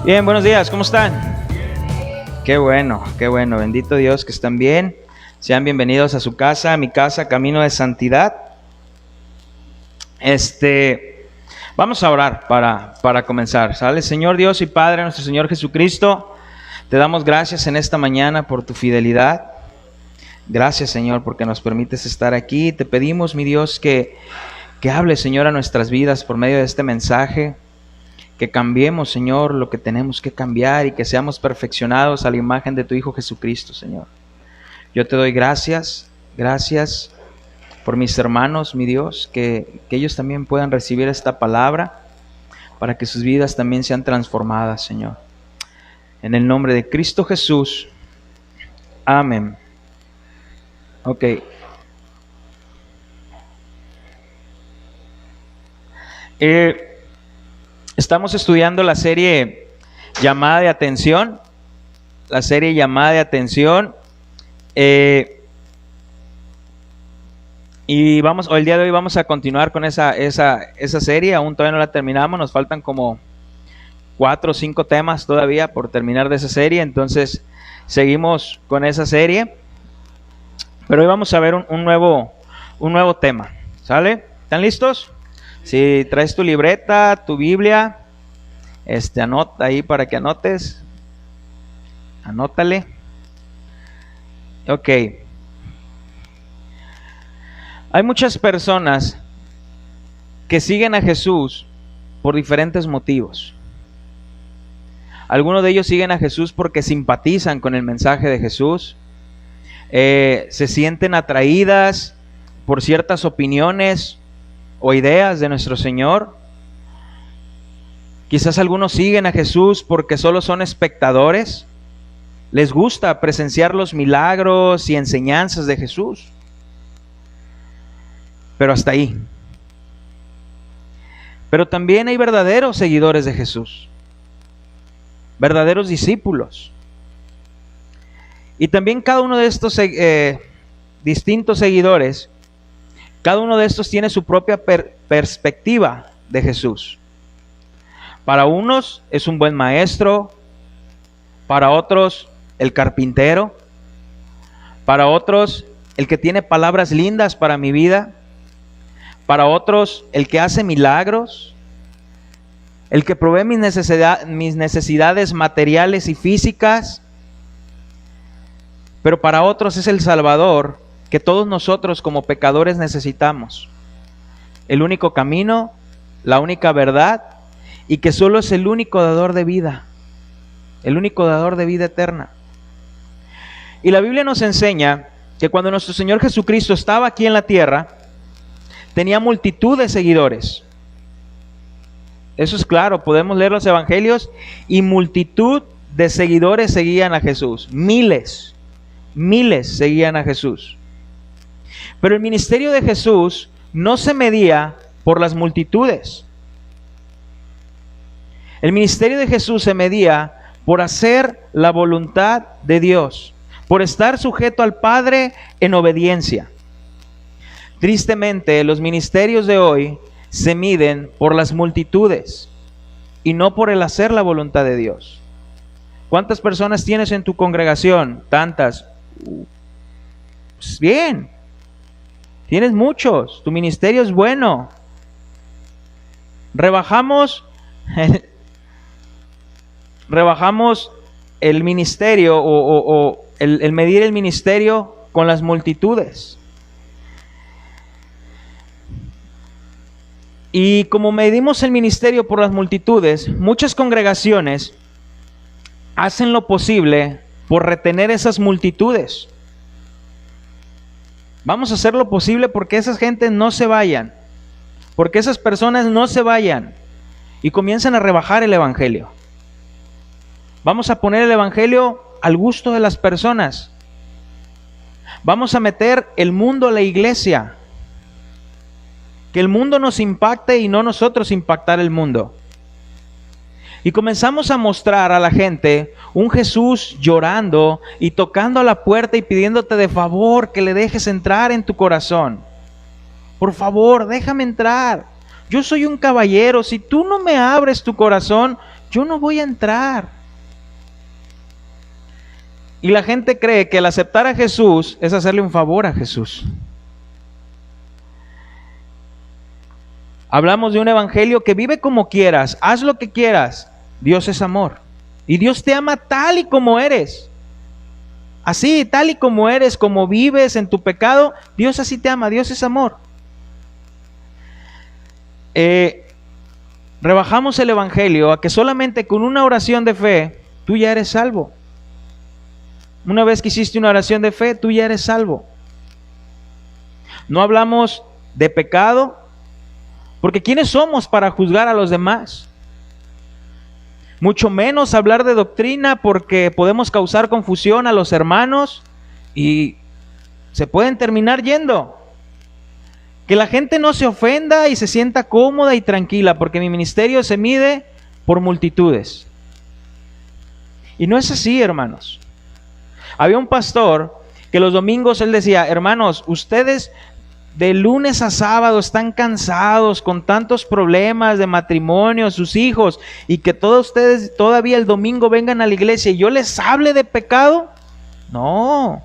Bien, buenos días, ¿cómo están? Qué bueno, bendito Dios que están bien. Sean bienvenidos a su casa, a mi casa, Camino de Santidad. Vamos a orar para comenzar, ¿sale? Señor Dios y Padre, nuestro Señor Jesucristo, te damos gracias en esta mañana por tu fidelidad. Gracias, Señor, porque nos permites estar aquí. Te pedimos, mi Dios, que hables, Señor, a nuestras vidas por medio de este mensaje. Que cambiemos, Señor, lo que tenemos que cambiar y que seamos perfeccionados a la imagen de tu Hijo Jesucristo, Señor. Yo te doy gracias por mis hermanos, mi Dios, que ellos también puedan recibir esta palabra para que sus vidas también sean transformadas, Señor. En el nombre de Cristo Jesús. Amén. Ok. Estamos estudiando la serie Llamada de Atención. Y el día de hoy vamos a continuar con esa serie. Aún todavía no la terminamos. Nos faltan como 4 o 5 temas todavía por terminar de esa serie. Entonces seguimos con esa serie. Pero hoy vamos a ver un nuevo tema. ¿Sale? ¿Están listos? Si traes tu libreta, tu Biblia, anota ahí para que anotes. Anótale. Ok. Hay muchas personas que siguen a Jesús por diferentes motivos. Algunos de ellos siguen a Jesús porque simpatizan con el mensaje de Jesús. Se sienten atraídas por ciertas opiniones o ideas de nuestro Señor. Quizás algunos siguen a Jesús porque solo son espectadores. Les gusta presenciar los milagros y enseñanzas de Jesús. Pero hasta ahí. Pero también hay verdaderos seguidores de Jesús. Verdaderos discípulos. Y también cada uno de estos distintos seguidores, cada uno de estos tiene su propia perspectiva de Jesús. Para unos es un buen maestro, para otros el carpintero, para otros el que tiene palabras lindas para mi vida, para otros el que hace milagros, el que provee mis necesidades materiales y físicas, pero para otros es el Salvador que todos nosotros como pecadores necesitamos. El único camino, la única verdad, y que solo es el único dador de vida. El único dador de vida eterna. Y la Biblia nos enseña que cuando nuestro Señor Jesucristo estaba aquí en la tierra, tenía multitud de seguidores. Eso es claro, podemos leer los evangelios y multitud de seguidores seguían a Jesús. Miles seguían a Jesús. Pero el ministerio de Jesús no se medía por las multitudes. El ministerio de Jesús se medía por hacer la voluntad de Dios, por estar sujeto al Padre en obediencia. Tristemente, los ministerios de hoy se miden por las multitudes y no por el hacer la voluntad de Dios. ¿Cuántas personas tienes en tu congregación? Tantas. Pues bien. Tienes muchos, tu ministerio es bueno. Rebajamos el ministerio o el medir el ministerio con las multitudes. Y como medimos el ministerio por las multitudes, muchas congregaciones hacen lo posible por retener esas multitudes. Vamos a hacer lo posible porque esas gentes no se vayan, porque esas personas no se vayan y comienzan a rebajar el evangelio. Vamos a poner el evangelio al gusto de las personas. Vamos a meter el mundo a la iglesia. Que el mundo nos impacte y no nosotros impactar el mundo. Y comenzamos a mostrar a la gente un Jesús llorando y tocando a la puerta y pidiéndote de favor que le dejes entrar en tu corazón. Por favor, déjame entrar. Yo soy un caballero. Si tú no me abres tu corazón, yo no voy a entrar. Y la gente cree que el aceptar a Jesús es hacerle un favor a Jesús. Hablamos de un evangelio que vive como quieras, haz lo que quieras. Dios es amor. Y Dios te ama tal y como eres. Así, tal y como eres, como vives en tu pecado, Dios así te ama, Dios es amor. Rebajamos el evangelio a que solamente con una oración de fe, tú ya eres salvo. Una vez que hiciste una oración de fe, tú ya eres salvo. No hablamos de pecado, porque ¿quiénes somos para juzgar a los demás? Mucho menos hablar de doctrina, porque podemos causar confusión a los hermanos y se pueden terminar yendo. Que la gente no se ofenda y se sienta cómoda y tranquila, porque mi ministerio se mide por multitudes. Y no es así, hermanos. Había un pastor que los domingos él decía: hermanos, ustedes de lunes a sábado están cansados con tantos problemas de matrimonio, sus hijos, y que todos ustedes todavía el domingo vengan a la iglesia y yo les hable de pecado. No,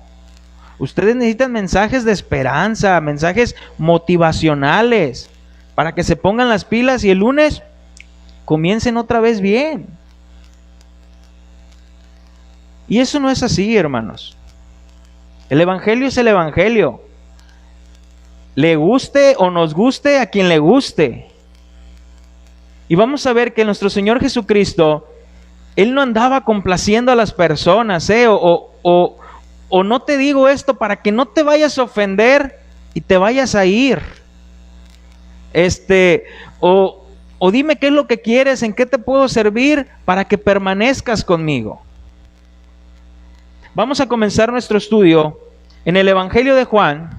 ustedes necesitan mensajes de esperanza, mensajes motivacionales, para que se pongan las pilas y el lunes comiencen otra vez bien. Y eso no es así, hermanos. El evangelio es el evangelio. Le guste o nos guste a quien le guste. Y vamos a ver que nuestro Señor Jesucristo, Él no andaba complaciendo a las personas, o no te digo esto para que no te vayas a ofender y te vayas a ir. O dime qué es lo que quieres, en qué te puedo servir para que permanezcas conmigo. Vamos a comenzar nuestro estudio en el Evangelio de Juan.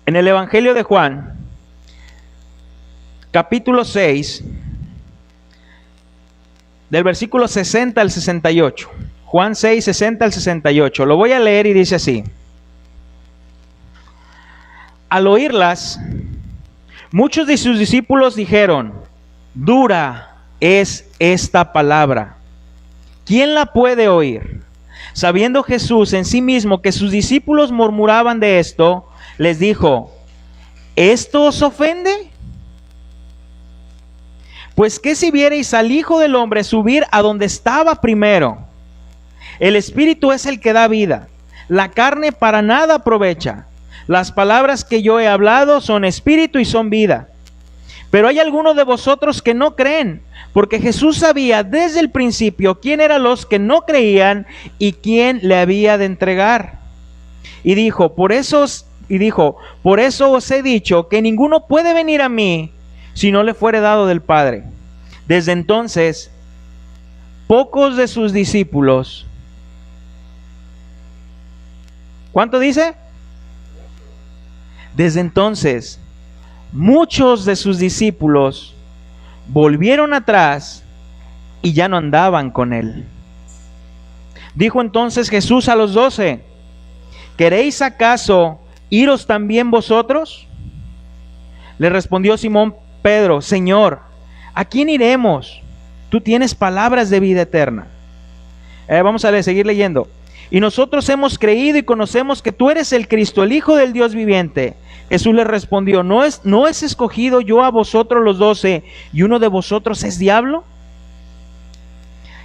En el Evangelio de Juan, capítulo 6, del versículo 60 al 68. Juan 6, 60 al 68. Lo voy a leer y dice así: al oírlas, muchos de sus discípulos dijeron: dura es esta palabra, ¿quién la puede oír? Sabiendo Jesús en sí mismo que sus discípulos murmuraban de esto, les dijo: ¿esto os ofende? Pues qué si viereis al Hijo del Hombre subir a donde estaba primero. El Espíritu es el que da vida, la carne para nada aprovecha. Las palabras que yo he hablado son espíritu y son vida. Pero hay algunos de vosotros que no creen, porque Jesús sabía desde el principio quién eran los que no creían y quién le había de entregar. Y dijo, por eso os he dicho que ninguno puede venir a mí si no le fuere dado del Padre. Desde entonces, pocos de sus discípulos, ¿cuánto dice? Desde entonces, muchos de sus discípulos volvieron atrás y ya no andaban con él. Dijo entonces Jesús a los 12, ¿queréis acaso iros también vosotros? Le respondió Simón Pedro, Señor, ¿a quién iremos? Tú tienes palabras de vida eterna. Vamos a seguir leyendo. Y nosotros hemos creído y conocemos que tú eres el Cristo, el Hijo del Dios viviente. Jesús le respondió, ¿no es escogido yo a vosotros los 12 y uno de vosotros es diablo?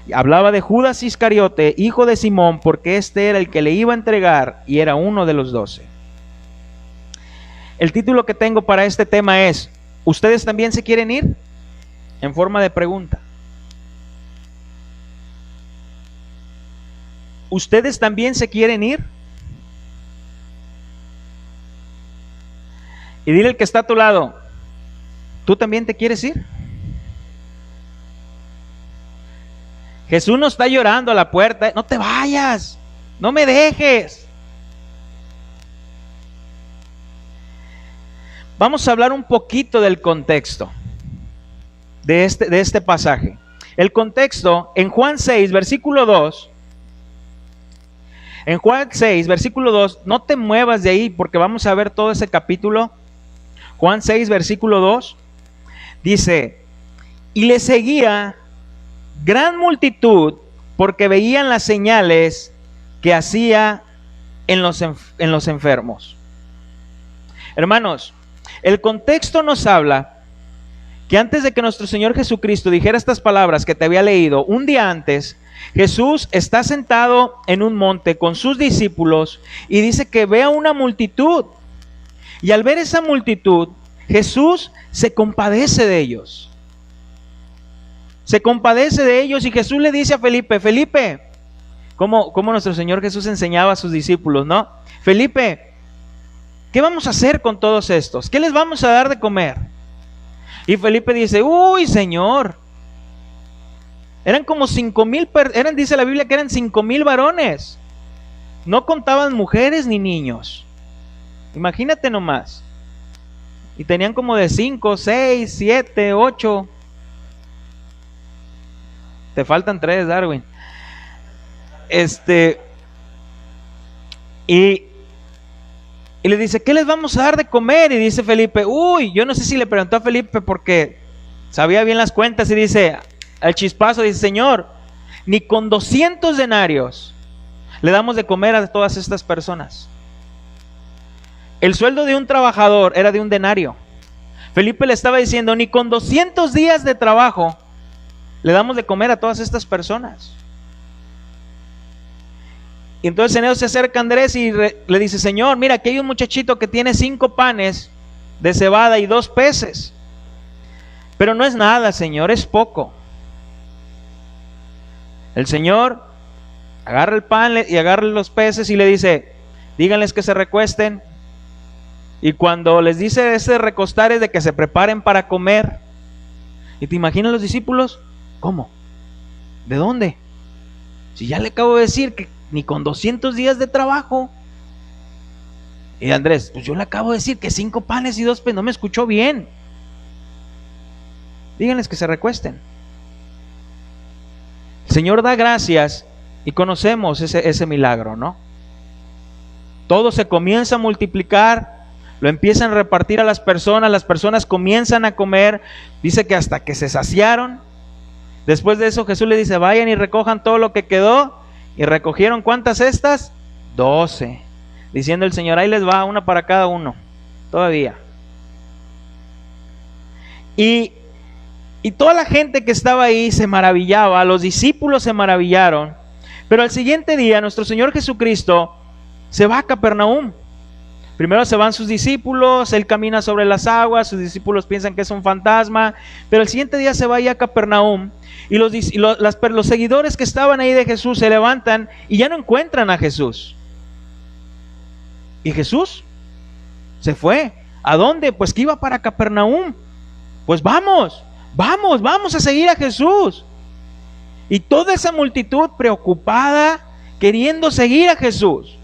Y hablaba de Judas Iscariote, hijo de Simón, porque este era el que le iba a entregar y era uno de los 12. El título que tengo para este tema es, ¿ustedes también se quieren ir? En forma de pregunta. ¿Ustedes también se quieren ir? Y dile al que está a tu lado, ¿tú también te quieres ir? Jesús no está llorando a la puerta, no te vayas, no me dejes. Vamos a hablar un poquito del contexto de este pasaje. El contexto en Juan 6, versículo 2, En Juan 6, versículo 2, no te muevas de ahí porque vamos a ver todo ese capítulo. Juan 6, versículo 2, dice, y le seguía gran multitud porque veían las señales que hacía en los enfermos. Hermanos, el contexto nos habla que antes de que nuestro Señor Jesucristo dijera estas palabras que te había leído, un día antes, Jesús está sentado en un monte con sus discípulos y dice que ve a una multitud. Y al ver esa multitud, Jesús se compadece de ellos. Se compadece de ellos y Jesús le dice a Felipe, Felipe, como nuestro Señor Jesús enseñaba a sus discípulos, ¿no? Felipe, ¿qué vamos a hacer con todos estos? ¿Qué les vamos a dar de comer? Y Felipe dice, uy, Señor, eran como 5,000, dice la Biblia que eran 5,000 varones. No contaban mujeres ni niños. Imagínate nomás. Y tenían como de 5, 6, 7, 8. Te faltan 3, Darwin. Y le dice, ¿qué les vamos a dar de comer? Y dice Felipe, uy, yo no sé si le preguntó a Felipe porque sabía bien las cuentas y dice, al chispazo dice, Señor, ni con 200 denarios le damos de comer a todas estas personas. El sueldo de un trabajador era de un denario. Felipe le estaba diciendo, ni con 200 días de trabajo le damos de comer a todas estas personas. Y entonces en eso se acerca Andrés y le dice, Señor, mira, aquí hay un muchachito que tiene 5 panes de cebada y 2 peces. Pero no es nada, Señor, es poco. El Señor agarra el pan y agarra los peces y le dice, díganles que se recuesten. Y cuando les dice ese recostar es de que se preparen para comer. ¿Y te imaginas los discípulos? ¿Cómo? ¿De dónde? Si ya le acabo de decir que ni con 200 días de trabajo. Y Andrés, pues yo le acabo de decir que 5 panes y 2 peces, no me escuchó bien. Díganles que se recuesten. El Señor da gracias y conocemos ese milagro, ¿no? Todo se comienza a multiplicar, lo empiezan a repartir a las personas comienzan a comer, dice que hasta que se saciaron. Después de eso Jesús le dice, vayan y recojan todo lo que quedó. Y recogieron, ¿cuántas cestas? 12. Diciendo el Señor, ahí les va, una para cada uno. Todavía. Y toda la gente que estaba ahí se maravillaba, los discípulos se maravillaron. Pero al siguiente día nuestro Señor Jesucristo se va a Capernaum. Primero se van sus discípulos, Él camina sobre las aguas, sus discípulos piensan que es un fantasma, pero el siguiente día se va a Capernaum y los seguidores que estaban ahí de Jesús se levantan y ya no encuentran a Jesús. Y Jesús se fue. ¿A dónde? Pues que iba para Capernaum. Pues vamos a seguir a Jesús. Y toda esa multitud preocupada, queriendo seguir a Jesús.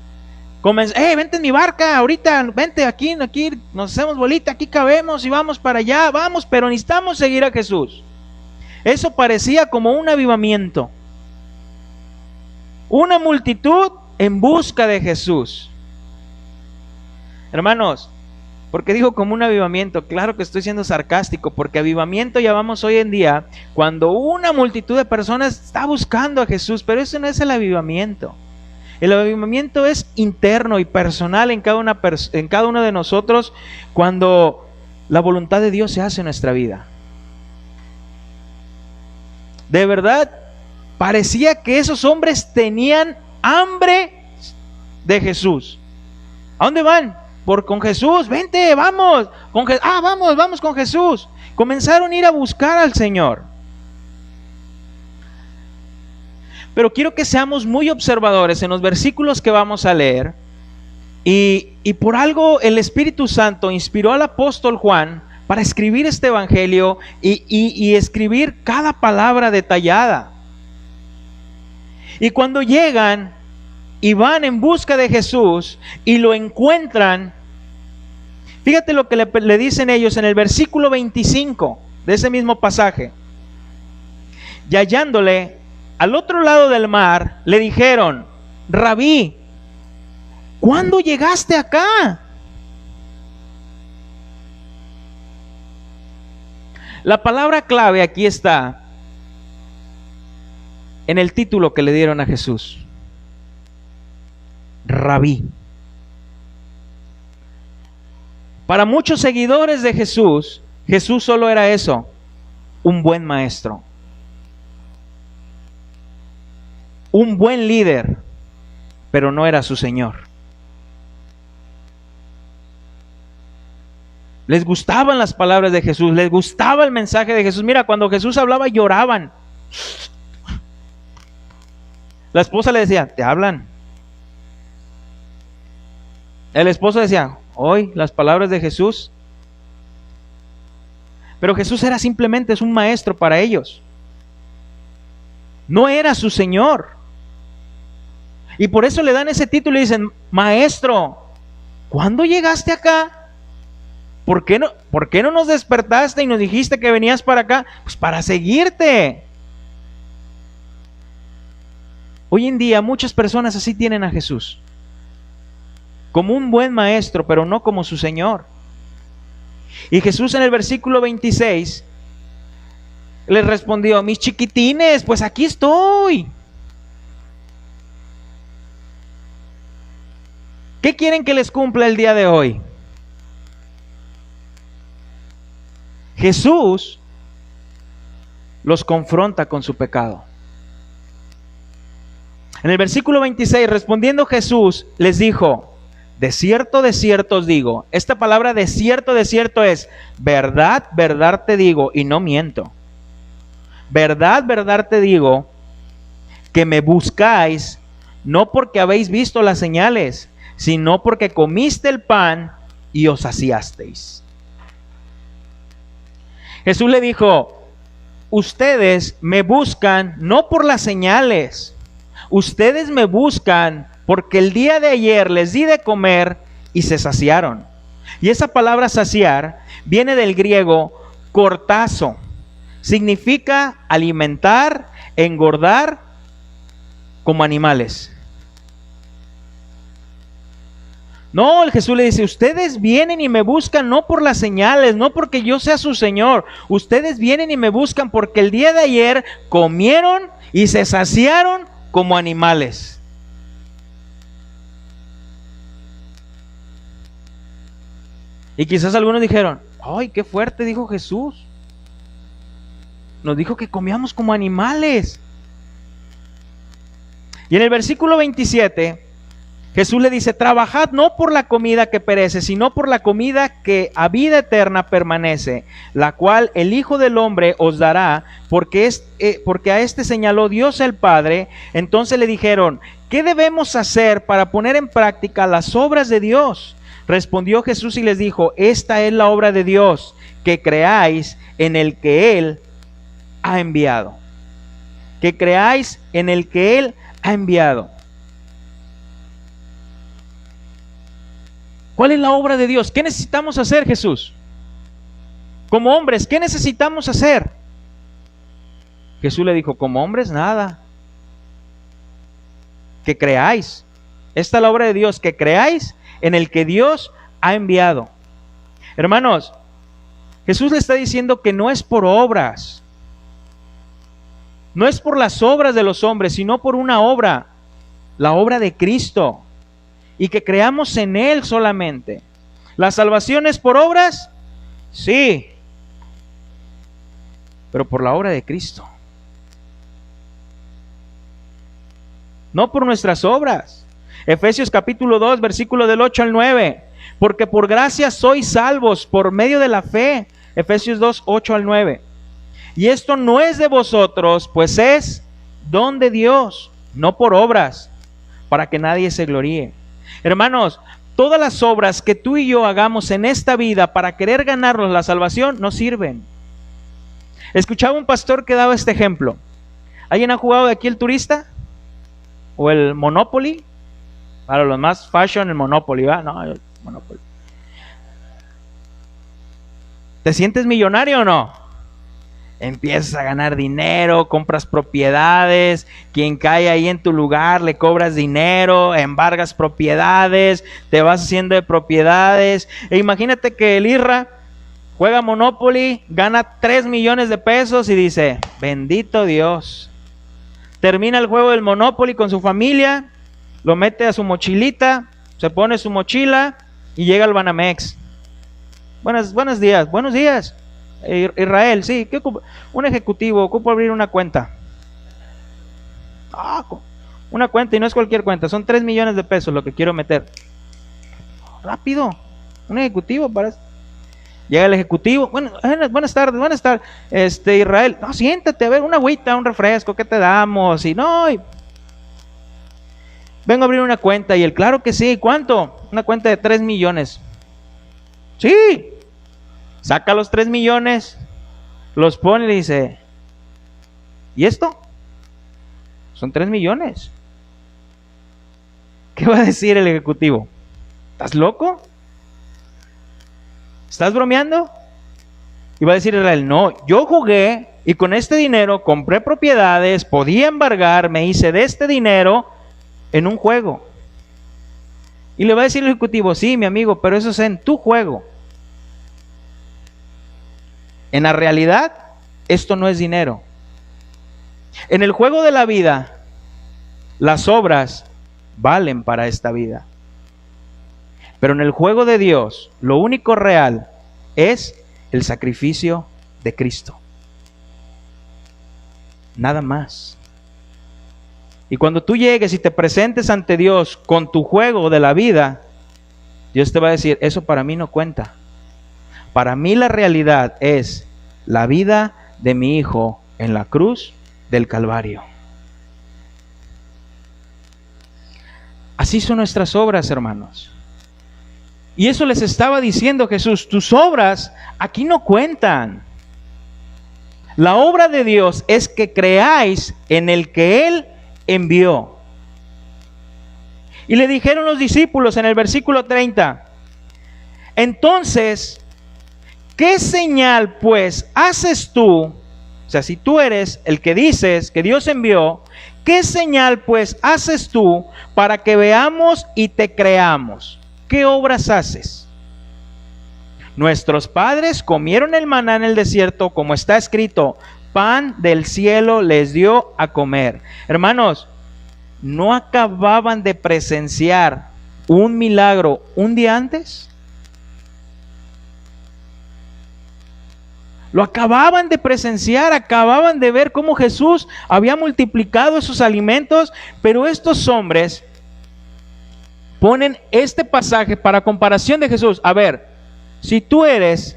Vente en mi barca, ahorita, vente aquí, nos hacemos bolita, aquí cabemos y vamos para allá, vamos, pero necesitamos seguir a Jesús. Eso parecía como un avivamiento. Una multitud en busca de Jesús. Hermanos, ¿por qué digo como un avivamiento? Claro que estoy siendo sarcástico, porque avivamiento llamamos hoy en día cuando una multitud de personas está buscando a Jesús, pero eso no es el avivamiento. El avivamiento es interno y personal en cada uno de nosotros cuando la voluntad de Dios se hace en nuestra vida. De verdad, parecía que esos hombres tenían hambre de Jesús. ¿A dónde van? Con Jesús. Vente, vamos. Vamos con Jesús. Comenzaron a ir a buscar al Señor. Pero quiero que seamos muy observadores en los versículos que vamos a leer. Y por algo el Espíritu Santo inspiró al apóstol Juan para escribir este evangelio y escribir cada palabra detallada. Y cuando llegan y van en busca de Jesús y lo encuentran, fíjate lo que le dicen ellos en el versículo 25 de ese mismo pasaje. Y hallándole al otro lado del mar, le dijeron, Rabí, ¿cuándo llegaste acá? La palabra clave aquí está en el título que le dieron a Jesús: Rabí. Para muchos seguidores de Jesús, Jesús solo era eso, un buen maestro, un buen líder, pero no era su Señor. Les gustaban las palabras de Jesús, les gustaba el mensaje de Jesús. Mira, cuando Jesús hablaba lloraban. La esposa le decía, te hablan. El esposo decía, hoy las palabras de Jesús. Pero Jesús era simplemente un maestro para ellos. No era su Señor. Y por eso le dan ese título y dicen, maestro, ¿cuándo llegaste acá? ¿Por qué no nos despertaste y nos dijiste que venías para acá? Pues para seguirte. Hoy en día muchas personas así tienen a Jesús, como un buen maestro, pero no como su Señor. Y Jesús en el versículo 26 les respondió, mis chiquitines, pues aquí estoy. ¿Qué quieren que les cumpla el día de hoy? Jesús los confronta con su pecado. En el versículo 26, respondiendo Jesús, les dijo, de cierto os digo. Esta palabra de cierto es verdad, verdad te digo, y no miento. Verdad, verdad te digo, que me buscáis, no porque habéis visto las señales, sino porque comiste el pan y os saciasteis. Jesús le dijo, ustedes me buscan no por las señales, ustedes me buscan porque el día de ayer les di de comer y se saciaron. Y esa palabra saciar viene del griego cortazo. Significa alimentar, engordar como animales. No, el Jesús le dice, ustedes vienen y me buscan no por las señales, no porque yo sea su Señor. Ustedes vienen y me buscan porque el día de ayer comieron y se saciaron como animales. Y quizás algunos dijeron, ay, qué fuerte dijo Jesús. Nos dijo que comíamos como animales. Y en el versículo 27, Jesús le dice, trabajad no por la comida que perece, sino por la comida que a vida eterna permanece, la cual el Hijo del Hombre os dará, porque a este señaló Dios el Padre. Entonces le dijeron, ¿qué debemos hacer para poner en práctica las obras de Dios? Respondió Jesús y les dijo, esta es la obra de Dios, que creáis en el que Él ha enviado. Que creáis en el que Él ha enviado. ¿Cuál es la obra de Dios? ¿Qué necesitamos hacer, Jesús? Como hombres, ¿qué necesitamos hacer? Jesús le dijo, como hombres, nada. Que creáis. Esta es la obra de Dios, que creáis en el que Dios ha enviado. Hermanos, Jesús le está diciendo que no es por obras. No es por las obras de los hombres, sino por una obra, la obra de Cristo. Y que creamos en Él solamente. ¿La salvación es por obras? Sí. Pero por la obra de Cristo. No por nuestras obras. Efesios capítulo 2, versículo del 8 al 9. Porque por gracia sois salvos por medio de la fe. Efesios 2, 8 al 9. Y esto no es de vosotros, pues es don de Dios, no por obras, para que nadie se gloríe. Hermanos, todas las obras que tú y yo hagamos en esta vida para querer ganarnos la salvación no sirven. Escuchaba un pastor que daba este ejemplo. ¿Alguien ha jugado de aquí el Turista? ¿O el Monopoly? Para los más fashion, el Monopoly, ¿va? No, el Monopoly. ¿Te sientes millonario o no? empiezas a ganar dinero, compras propiedades, quien cae ahí en tu lugar le cobras dinero, embargas propiedades, te vas haciendo de propiedades. E imagínate que el Irra juega Monopoly, gana 3 millones de pesos y dice, bendito Dios. Termina el juego del Monopoly con su familia, lo mete a su mochilita, se pone su mochila y llega al Banamex. Buenos días. Israel, sí, ¿qué ocupa? Un ejecutivo, ocupo abrir una cuenta. Una cuenta, y no es cualquier cuenta, son 3 millones de pesos lo que quiero meter. Rápido, un ejecutivo para... Llega el ejecutivo, buenas tardes, Israel, no, siéntate, a ver, una agüita, un refresco, ¿qué te damos? Y no, vengo a abrir una cuenta, y él, claro que sí, ¿cuánto? Una cuenta de 3 millones. Sí, saca los 3 millones, los pone y le dice, ¿y esto? Son 3 millones. ¿Qué va a decir el ejecutivo? ¿Estás loco? ¿Estás bromeando? Y va a decir Israel, no, yo jugué y con este dinero compré propiedades, podía embargar, me hice de este dinero en un juego. Y le va a decir el ejecutivo, sí, mi amigo, pero eso es en tu juego. En la realidad, esto no es dinero. En el juego de la vida, las obras valen para esta vida. Pero en el juego de Dios, lo único real es el sacrificio de Cristo. Nada más. Y cuando tú llegues y te presentes ante Dios con tu juego de la vida, Dios te va a decir, eso para mí no cuenta. Para mí la realidad es la vida de mi hijo en la cruz del Calvario. Así son nuestras obras, hermanos. Y eso les estaba diciendo Jesús, tus obras aquí no cuentan. La obra de Dios es que creáis en el que Él envió. Y le dijeron los discípulos en el versículo 30, entonces, ¿qué señal pues haces tú? O sea, si tú eres el que dices que Dios envió, ¿qué señal pues haces tú para que veamos y te creamos? ¿Qué obras haces? Nuestros padres comieron el maná en el desierto, como está escrito, pan del cielo les dio a comer. Hermanos, ¿no acababan de presenciar un milagro un día antes? Lo acababan de presenciar, acababan de ver cómo Jesús había multiplicado esos alimentos, pero estos hombres ponen este pasaje para comparación de Jesús. A ver, si tú eres,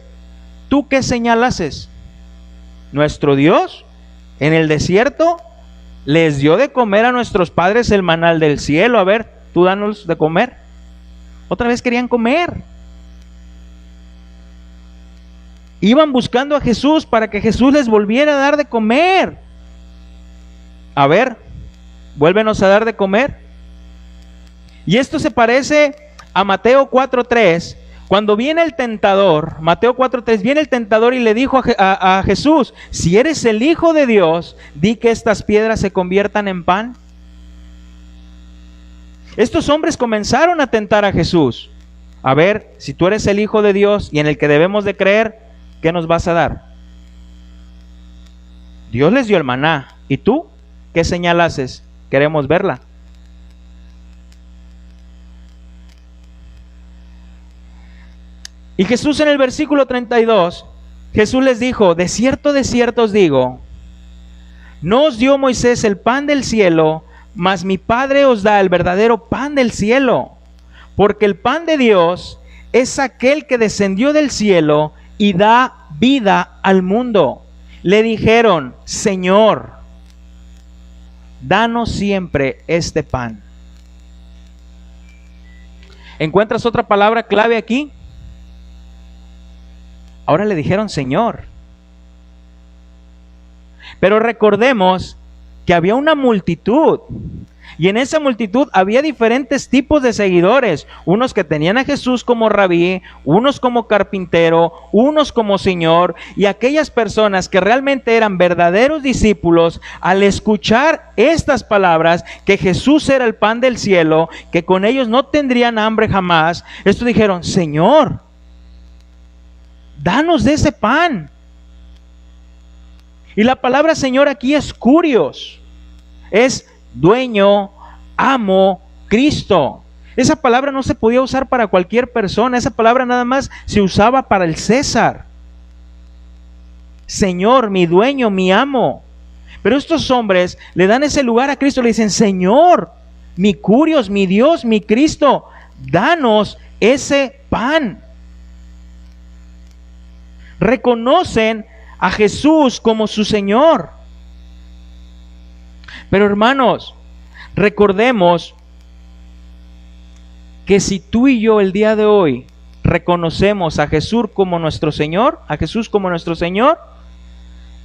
¿tú qué señal haces? Nuestro Dios en el desierto les dio de comer a nuestros padres el maná del cielo. A ver, tú danos de comer. Otra vez querían comer. Iban buscando a Jesús para que Jesús les volviera a dar de comer. A ver, vuélvenos a dar de comer. Y esto se parece a Mateo 4:3, cuando viene el tentador. Mateo 4:3, viene el tentador y le dijo a Jesús, si eres el Hijo de Dios, di que estas piedras se conviertan en pan. Estos hombres comenzaron a tentar a Jesús. A ver, si tú eres el Hijo de Dios y en el que debemos de creer, ¿qué nos vas a dar? Dios les dio el maná. ¿Y tú qué señal haces? Queremos verla. Y Jesús en el versículo 32, Jesús les dijo, de cierto os digo, no os dio Moisés el pan del cielo, mas mi Padre os da el verdadero pan del cielo. Porque el pan de Dios es aquel que descendió del cielo y da vida al mundo. Le dijeron, Señor, danos siempre este pan. ¿Encuentras otra palabra clave aquí? Ahora le dijeron Señor. Pero recordemos que había una multitud. Y en esa multitud había diferentes tipos de seguidores, unos que tenían a Jesús como rabí, unos como carpintero, unos como señor, y aquellas personas que realmente eran verdaderos discípulos, al escuchar estas palabras, que Jesús era el pan del cielo, que con ellos no tendrían hambre jamás, estos dijeron: Señor, danos de ese pan. Y la palabra Señor aquí es kurios, es dueño, amo, Cristo. Esa palabra no se podía usar para cualquier persona, esa palabra nada más se usaba para el César. Señor, mi dueño, mi amo. Pero estos hombres le dan ese lugar a Cristo, le dicen: Señor, mi kurios, mi Dios, mi Cristo, danos ese pan. Reconocen a Jesús como su Señor. Pero hermanos, recordemos que si tú y yo el día de hoy reconocemos a Jesús como nuestro Señor,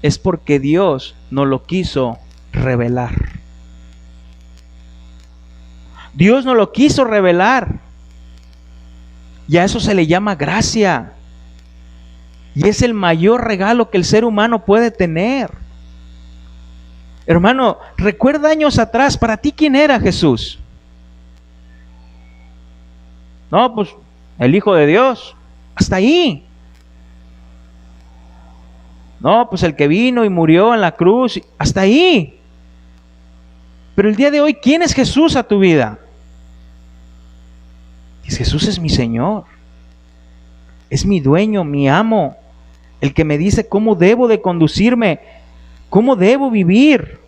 es porque Dios nos lo quiso revelar. Dios nos lo quiso revelar. Y a eso se le llama gracia. Y es el mayor regalo que el ser humano puede tener. Hermano, recuerda años atrás, para ti, ¿quién era Jesús? No, pues el Hijo de Dios. Hasta ahí. No, pues el que vino y murió en la cruz. Hasta ahí. Pero el día de hoy, ¿quién es Jesús a tu vida? Jesús es mi Señor. Es mi dueño, mi amo. El que me dice cómo debo de conducirme, cómo debo vivir.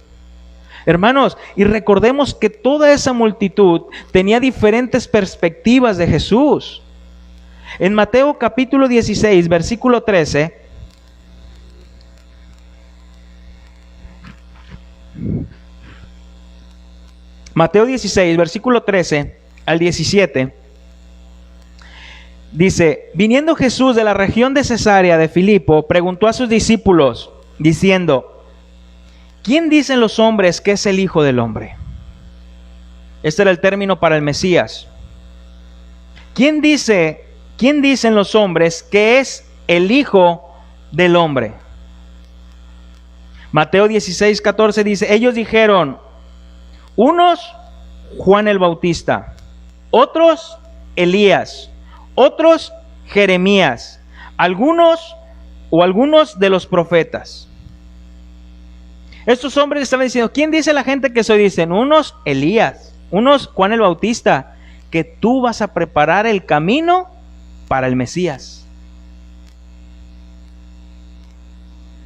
Hermanos, y recordemos que toda esa multitud tenía diferentes perspectivas de Jesús. En Mateo capítulo 16, versículo 13, Mateo 16, versículo 13 al 17, dice: viniendo Jesús de la región de Cesarea de Filipo, preguntó a sus discípulos, diciendo: ¿quién dicen los hombres que es el Hijo del Hombre? Este era el término para el Mesías. ¿Quién dicen los hombres que es el Hijo del Hombre? Mateo 16, 14 dice: ellos dijeron, unos Juan el Bautista, otros Elías, otros Jeremías, algunos de los profetas. Estos hombres estaban diciendo: ¿quién dice la gente que soy? Dicen unos Elías, unos Juan el Bautista, que tú vas a preparar el camino para el Mesías.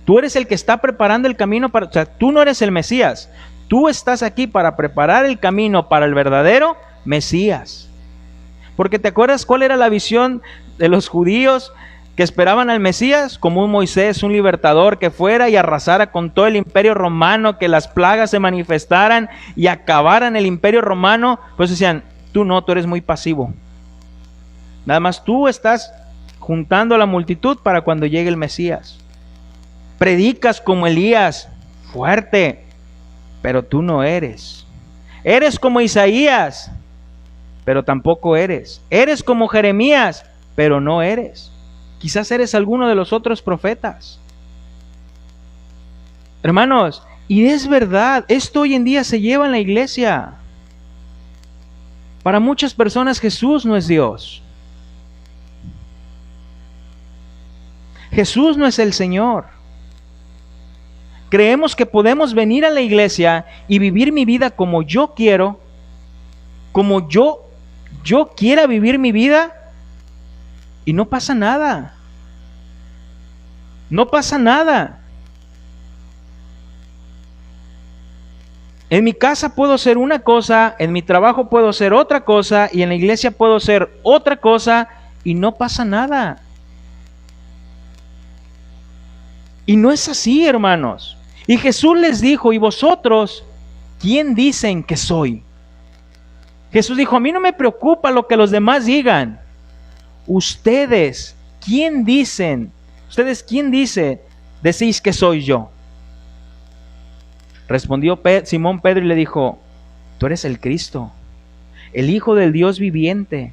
Tú eres el que está preparando el camino para... O sea, tú no eres el Mesías. Tú estás aquí para preparar el camino para el verdadero Mesías. Porque ¿te acuerdas cuál era la visión de los judíos que esperaban al Mesías? Como un Moisés, un libertador que fuera y arrasara con todo el imperio romano, que las plagas se manifestaran y acabaran el imperio romano. Pues decían: tú no, tú eres muy pasivo. Nada más tú estás juntando a la multitud para cuando llegue el Mesías. Predicas como Elías, fuerte, pero tú no eres. Eres como Isaías, pero tampoco eres. Eres como Jeremías, pero no eres. Quizás eres alguno de los otros profetas. Hermanos, y es verdad, esto hoy en día se lleva en la iglesia. Para muchas personas Jesús no es Dios. Jesús no es el Señor. Creemos que podemos venir a la iglesia y vivir mi vida como yo quiero, como yo quiera vivir mi vida, y no pasa nada. No pasa nada. En mi casa puedo ser una cosa, en mi trabajo puedo ser otra cosa, y en la iglesia puedo ser otra cosa, y no pasa nada. Y no es así, hermanos. Y Jesús les dijo: ¿y vosotros quién dicen que soy? Jesús dijo: a mí no me preocupa lo que los demás digan. Ustedes, ¿quién dicen? ¿Ustedes quién decís que soy yo? Respondió Simón Pedro y le dijo: tú eres el Cristo, el Hijo del Dios viviente.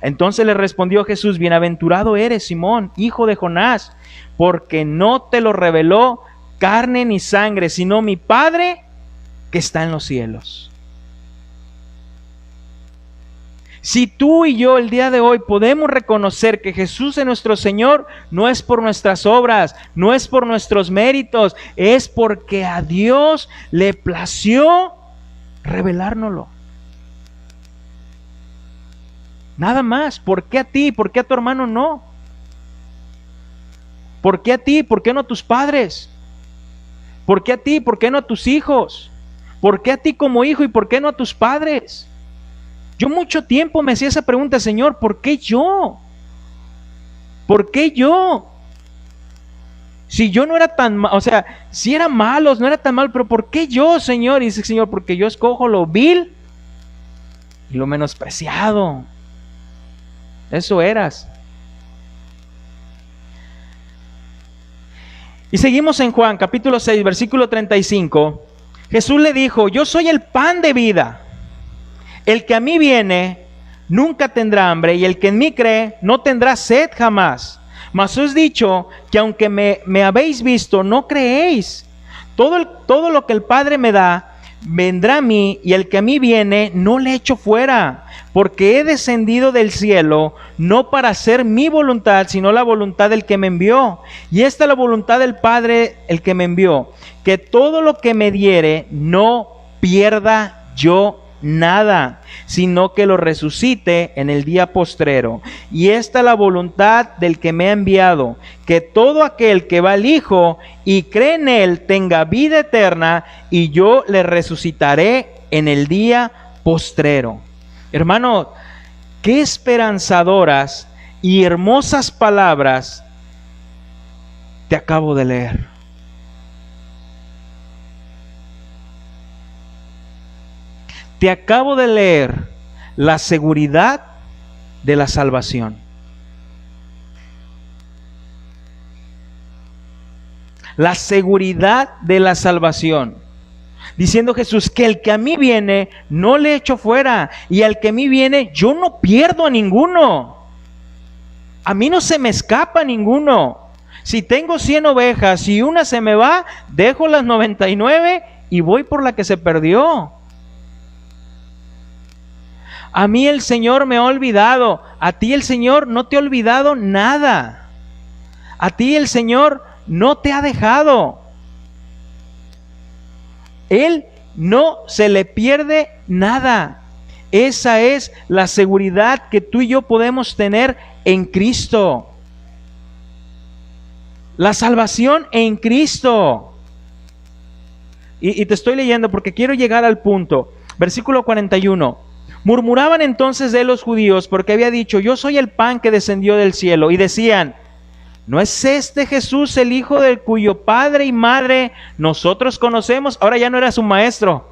Entonces le respondió Jesús: bienaventurado eres, Simón, hijo de Jonás, porque no te lo reveló carne ni sangre, sino mi Padre que está en los cielos. Si tú y yo el día de hoy podemos reconocer que Jesús es nuestro Señor, no es por nuestras obras, no es por nuestros méritos, es porque a Dios le plació revelárnoslo. Nada más. ¿Por qué a ti? ¿Por qué a tu hermano no? ¿Por qué a ti? ¿Por qué no a tus padres? ¿Por qué a ti? ¿Por qué no a tus hijos? ¿Por qué a ti como hijo y por qué no a tus padres? Yo mucho tiempo me hacía esa pregunta: Señor, ¿por qué yo? ¿Por qué yo? Si yo no era tan malo, o sea, si era malo, no era tan malo, pero ¿por qué yo, Señor? Y dice: Señor, porque yo escojo lo vil y lo menospreciado. Eso eras. Y seguimos en Juan, capítulo 6, versículo 35. Jesús le dijo: yo soy el pan de vida. El que a mí viene nunca tendrá hambre, y el que en mí cree no tendrá sed jamás. Mas os he dicho que aunque me habéis visto, no creéis. Todo lo que el Padre me da vendrá a mí, y el que a mí viene no le echo fuera, porque he descendido del cielo no para hacer mi voluntad, sino la voluntad del que me envió. Y esta es la voluntad del Padre, el que me envió, que todo lo que me diere no pierda yo nada, sino que lo resucite en el día postrero. Y esta es la voluntad del que me ha enviado, que todo aquel que va al Hijo y cree en Él tenga vida eterna, y yo le resucitaré en el día postrero. Hermano, qué esperanzadoras y hermosas palabras te acabo de leer. Te acabo de leer la seguridad de la salvación. La seguridad de la salvación. Diciendo Jesús que el que a mí viene no le echo fuera, y al que a mí viene yo no pierdo a ninguno. A mí no se me escapa ninguno. Si tengo 100 ovejas y una se me va, dejo las 99 y voy por la que se perdió. A mí el Señor me ha olvidado. A ti el Señor no te ha olvidado nada. A ti el Señor no te ha dejado. Él no se le pierde nada. Esa es la seguridad que tú y yo podemos tener en Cristo. La salvación en Cristo. Y te estoy leyendo porque quiero llegar al punto. Versículo 41. Murmuraban entonces de los judíos porque había dicho: yo soy el pan que descendió del cielo. Y decían: ¿no es este Jesús el hijo del cuyo padre y madre nosotros conocemos? Ahora ya no era su maestro.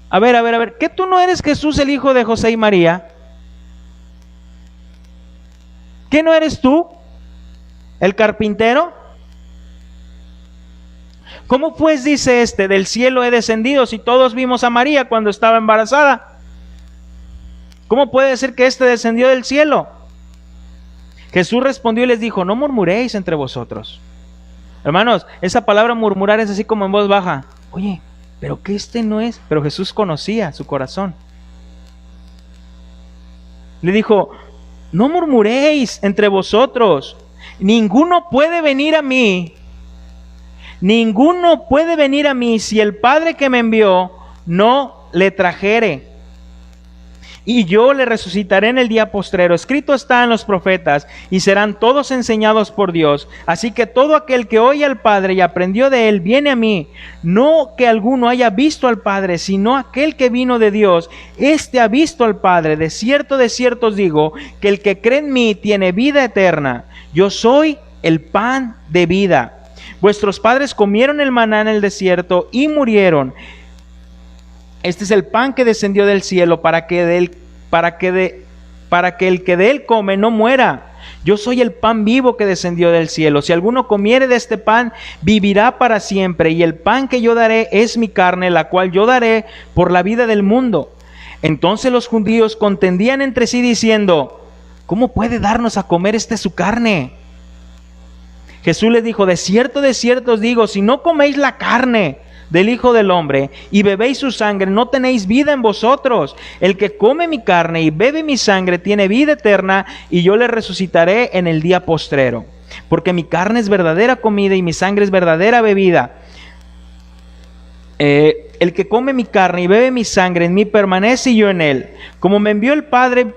A ver, ¿qué tú no eres Jesús el hijo de José y María? ¿Qué no eres tú el carpintero? ¿Cómo pues dice este: del cielo he descendido, si todos vimos a María cuando estaba embarazada? ¿Cómo puede ser que este descendió del cielo? Jesús respondió y les dijo: no murmuréis entre vosotros. Hermanos, esa palabra murmurar es así como en voz baja. Oye, pero que este no es. Pero Jesús conocía su corazón. Le dijo: no murmuréis entre vosotros. Ninguno puede venir a mí. Ninguno puede venir a mí si el Padre que me envió no le trajere. Y yo le resucitaré en el día postrero. Escrito está en los profetas, y serán todos enseñados por Dios. Así que todo aquel que oye al Padre y aprendió de él, viene a mí. No que alguno haya visto al Padre, sino aquel que vino de Dios. Este ha visto al Padre. De cierto os digo, que el que cree en mí tiene vida eterna. Yo soy el pan de vida. Vuestros padres comieron el maná en el desierto y murieron. Este es el pan que descendió del cielo para que el que de él come no muera. Yo soy el pan vivo que descendió del cielo. Si alguno comiere de este pan, vivirá para siempre. Y el pan que yo daré es mi carne, la cual yo daré por la vida del mundo. Entonces los judíos contendían entre sí diciendo: ¿cómo puede darnos a comer su carne? Jesús les dijo: de cierto os digo, si no coméis la carne del Hijo del Hombre y bebéis su sangre, no tenéis vida en vosotros. El que come mi carne y bebe mi sangre tiene vida eterna, y yo le resucitaré en el día postrero. Porque mi carne es verdadera comida y mi sangre es verdadera bebida. El que come mi carne y bebe mi sangre en mí permanece y yo en él. Como me envió el Padre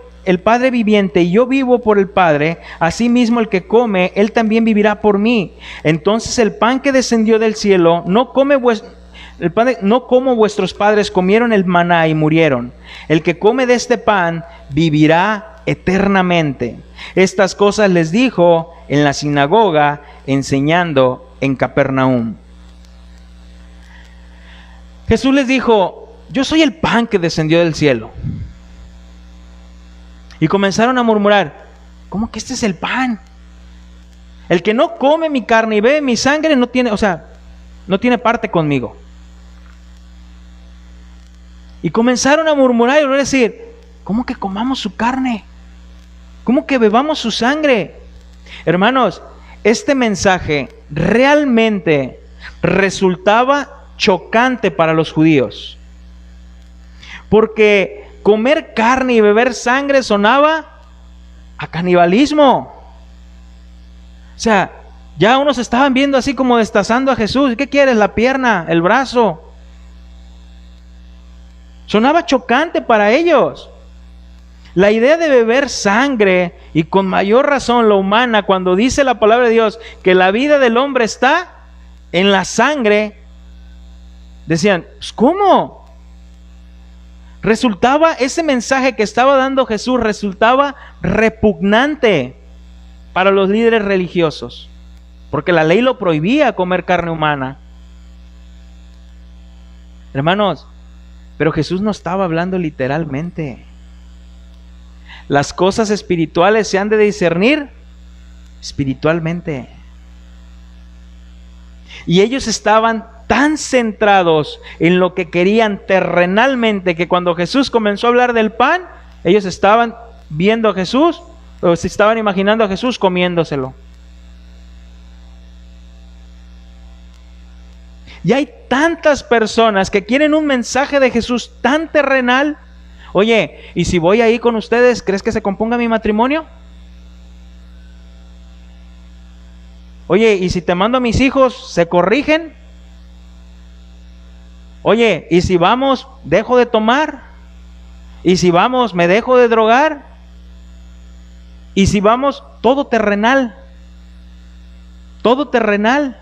viviente, y yo vivo por el Padre, asimismo el que come, él también vivirá por mí. Entonces el pan que descendió del cielo, no como vuestros padres comieron el maná y murieron. El que come de este pan vivirá eternamente. Estas cosas les dijo en la sinagoga, enseñando en Capernaum. Jesús les dijo: yo soy el pan que descendió del cielo. Y comenzaron a murmurar: ¿cómo que este es el pan? El que no come mi carne y bebe mi sangre no tiene parte conmigo. Y comenzaron a murmurar y a decir: ¿cómo que comamos su carne? ¿Cómo que bebamos su sangre? Hermanos, este mensaje realmente resultaba chocante para los judíos, porque comer carne y beber sangre sonaba a canibalismo. O sea, ya unos estaban viendo así como destazando a Jesús. ¿Qué quieres? ¿La pierna? ¿El brazo? Sonaba chocante para ellos. La idea de beber sangre, y con mayor razón la humana, cuando dice la palabra de Dios que la vida del hombre está en la sangre, decían: ¿cómo? Ese mensaje que estaba dando Jesús resultaba repugnante para los líderes religiosos, porque la ley lo prohibía comer carne humana. Hermanos, pero Jesús no estaba hablando literalmente. Las cosas espirituales se han de discernir espiritualmente. Y ellos estaban tan centrados en lo que querían terrenalmente, que cuando Jesús comenzó a hablar del pan, ellos estaban viendo a Jesús, o se estaban imaginando a Jesús comiéndoselo. Y hay tantas personas que quieren un mensaje de Jesús tan terrenal. Oye, ¿y si voy ahí con ustedes, crees que se componga mi matrimonio? Oye, ¿y si te mando a mis hijos, se corrigen? Oye, ¿y si vamos, dejo de tomar? ¿Y si vamos, me dejo de drogar? ¿Y si vamos, todo terrenal? Todo terrenal.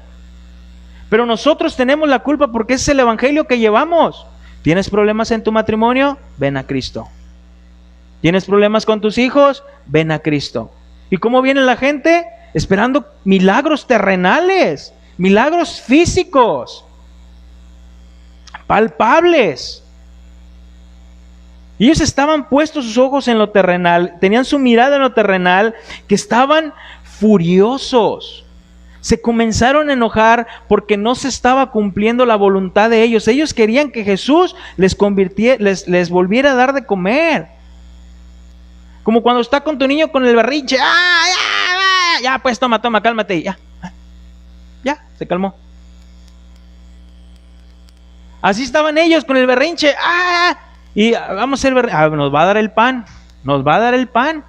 Pero nosotros tenemos la culpa porque es el evangelio que llevamos. ¿Tienes problemas en tu matrimonio? Ven a Cristo. ¿Tienes problemas con tus hijos? Ven a Cristo. ¿Y cómo viene la gente? Esperando milagros terrenales, milagros físicos, palpables. Y ellos estaban puestos sus ojos en lo terrenal, tenían su mirada en lo terrenal, que estaban furiosos. Se comenzaron a enojar porque no se estaba cumpliendo la voluntad de ellos. Ellos querían que Jesús les volviera a dar de comer. Como cuando está con tu niño con el berrinche. Ya, pues toma, cálmate. Ya, se calmó. Así estaban ellos con el berrinche. Y vamos a hacer berrinche. Nos va a dar el pan. Nos va a dar el pan.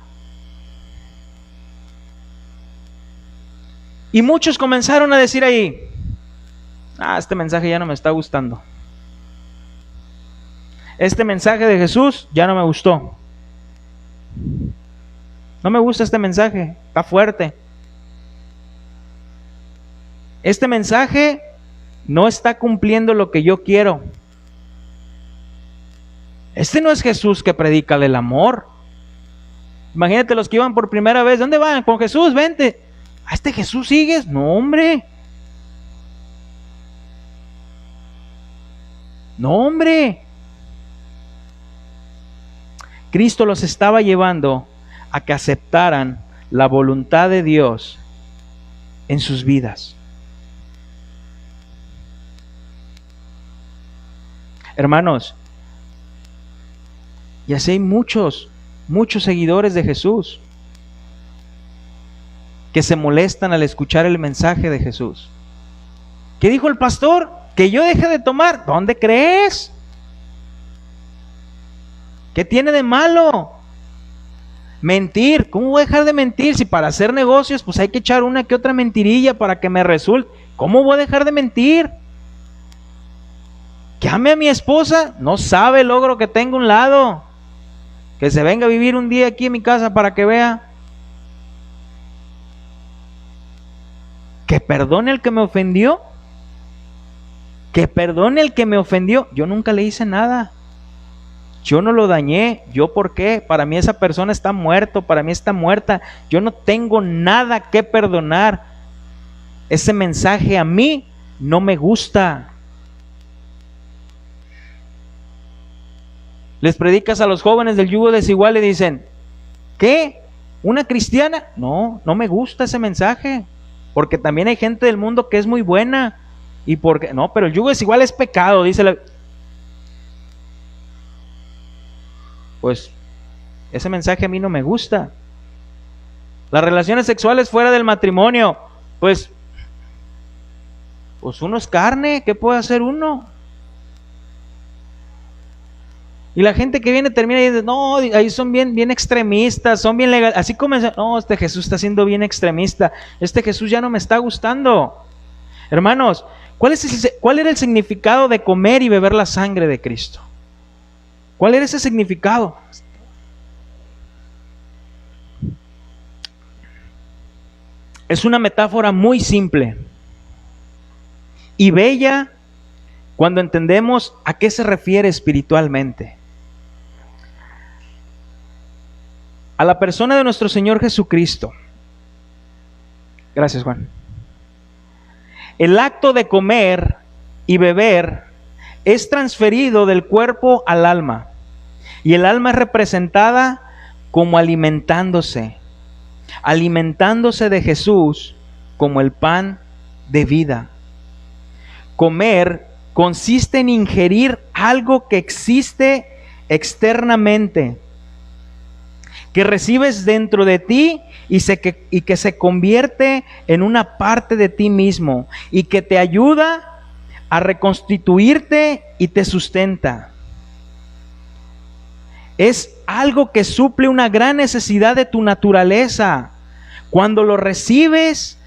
Y muchos comenzaron a decir ahí: este mensaje ya no me está gustando. Este mensaje de Jesús ya no me gustó. No me gusta este mensaje, está fuerte. Este mensaje no está cumpliendo lo que yo quiero. Este no es Jesús que predica del amor. Imagínate los que iban por primera vez. ¿Dónde van? Con Jesús, vente. ¿A este Jesús sigues? No, hombre. No, hombre. Cristo los estaba llevando a que aceptaran la voluntad de Dios en sus vidas. Hermanos, y así hay muchos seguidores de Jesús que se molestan al escuchar el mensaje de Jesús. ¿Qué dijo el pastor? ¿Que yo deje de tomar? ¿Dónde crees? ¿Qué tiene de malo? Mentir. ¿Cómo voy a dejar de mentir? Si para hacer negocios pues hay que echar una que otra mentirilla para que me resulte. ¿Cómo voy a dejar de mentir? ¿Que ame a mi esposa? No sabe el logro que tengo a un lado. Que se venga a vivir un día aquí en mi casa para que vea. Que perdone el que me ofendió. Que perdone el que me ofendió. Yo nunca le hice nada. Yo no lo dañé. ¿Yo por qué? Para mí esa persona está muerto. Para mí está muerta. Yo no tengo nada que perdonar. Ese mensaje a mí no me gusta. Les predicas a los jóvenes del yugo desigual y dicen, ¿qué? ¿Una cristiana? No, no me gusta ese mensaje. Porque también hay gente del mundo que es muy buena. Y porque, no, pero el yugo desigual es pecado, dice la... Pues ese mensaje a mí no me gusta. Las relaciones sexuales fuera del matrimonio, pues uno es carne, ¿qué puede hacer uno? Y la gente que viene termina y dice, no, ahí son bien extremistas, son bien legales. Así comienza, no, este Jesús está siendo bien extremista, este Jesús ya no me está gustando. Hermanos, ¿cuál era el significado de comer y beber la sangre de Cristo? ¿Cuál era ese significado? Es una metáfora muy simple y bella cuando entendemos a qué se refiere espiritualmente. A la persona de nuestro Señor Jesucristo. Gracias, Juan. El acto de comer y beber es transferido del cuerpo al alma. Y el alma es representada como alimentándose de Jesús como el pan de vida. Comer consiste en ingerir algo que existe externamente, que recibes dentro de ti y que se convierte en una parte de ti mismo y que te ayuda a reconstituirte y te sustenta. Es algo que suple una gran necesidad de tu naturaleza cuando lo recibes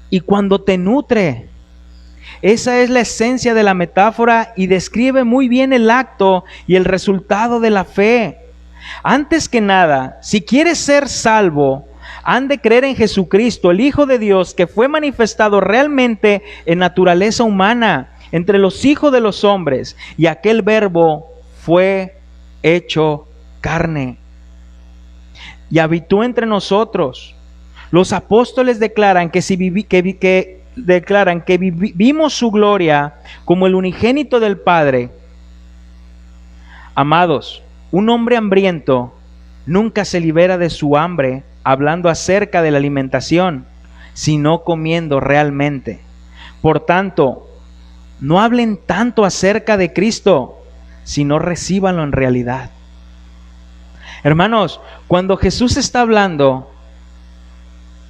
y cuando te nutre. Esa es la esencia de la metáfora y describe muy bien el acto y el resultado de la fe. Antes que nada, si quieres ser salvo, han de creer en Jesucristo, el Hijo de Dios, que fue manifestado realmente en naturaleza humana, entre los hijos de los hombres, y aquel verbo fue hecho carne y habitó entre nosotros. Los apóstoles declaran que vimos su gloria como el unigénito del Padre. Amados, un hombre hambriento nunca se libera de su hambre hablando acerca de la alimentación, sino comiendo realmente. Por tanto, no hablen tanto acerca de Cristo, sino recíbanlo en realidad. Hermanos, cuando Jesús está hablando,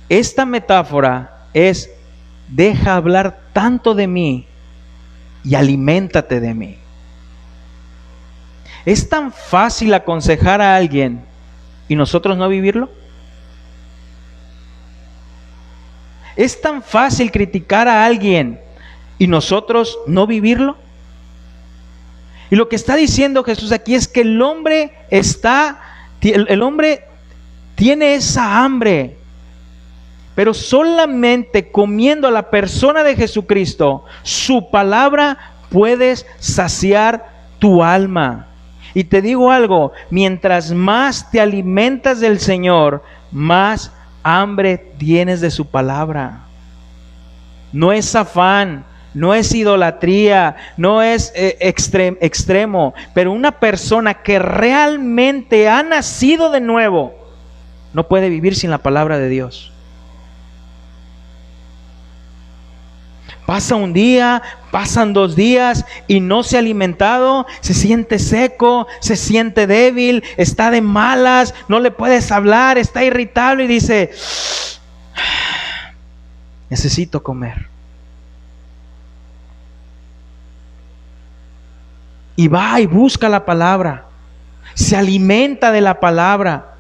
esta metáfora es: deja hablar tanto de mí y aliméntate de mí. ¿Es tan fácil aconsejar a alguien y nosotros no vivirlo? ¿Es tan fácil criticar a alguien y nosotros no vivirlo? Y lo que está diciendo Jesús aquí es que el hombre tiene esa hambre, pero solamente comiendo a la persona de Jesucristo, su palabra, puedes saciar tu alma. Y te digo algo, mientras más te alimentas del Señor, más hambre tienes de su palabra. No es afán, no es idolatría, no es extremo, pero una persona que realmente ha nacido de nuevo, no puede vivir sin la palabra de Dios. Pasa un día, pasan 2 días y no se ha alimentado, se siente seco, se siente débil, está de malas, no le puedes hablar, está irritable y dice, necesito comer. Y va y busca la palabra, se alimenta de la palabra.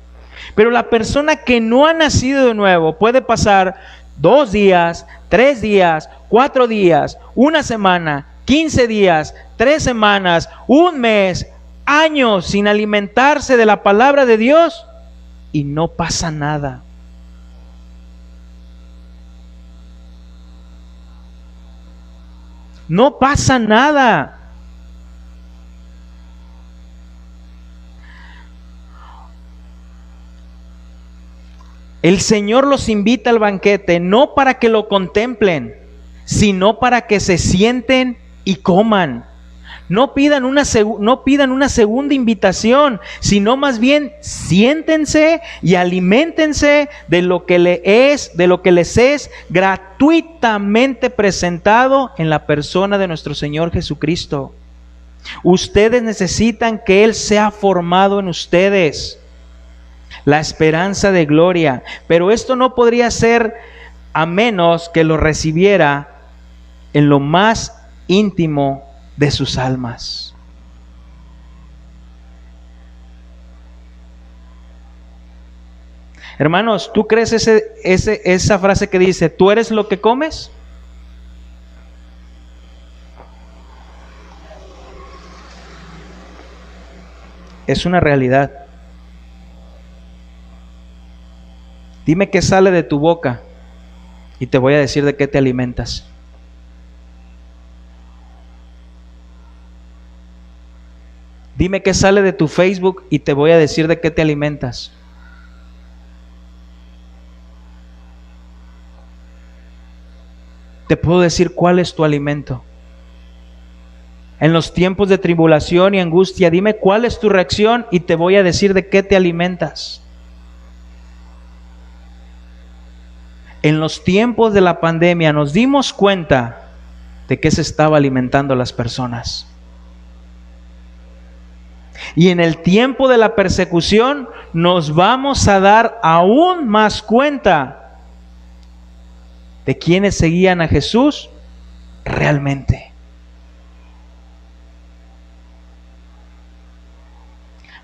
Pero la persona que no ha nacido de nuevo puede pasar 2 días, 3 días, 4 días, 1 semana, 15 días, 3 semanas, 1 mes, años sin alimentarse de la palabra de Dios y no pasa nada. No pasa nada. El Señor los invita al banquete no para que lo contemplen, sino para que se sienten y coman. No pidan una segunda invitación, sino más bien siéntense y aliméntense de lo que les es gratuitamente presentado en la persona de nuestro Señor Jesucristo. Ustedes necesitan que Él sea formado en ustedes. La esperanza de gloria. Pero esto no podría ser a menos que lo recibiera en lo más íntimo de sus almas. Hermanos, ¿tú crees esa frase que dice, tú eres lo que comes? Es una realidad. Dime qué sale de tu boca y te voy a decir de qué te alimentas. Dime qué sale de tu Facebook y te voy a decir de qué te alimentas. Te puedo decir cuál es tu alimento. En los tiempos de tribulación y angustia, dime cuál es tu reacción y te voy a decir de qué te alimentas. En los tiempos de la pandemia nos dimos cuenta de qué se estaba alimentando las personas. Y en el tiempo de la persecución nos vamos a dar aún más cuenta de quienes seguían a Jesús realmente.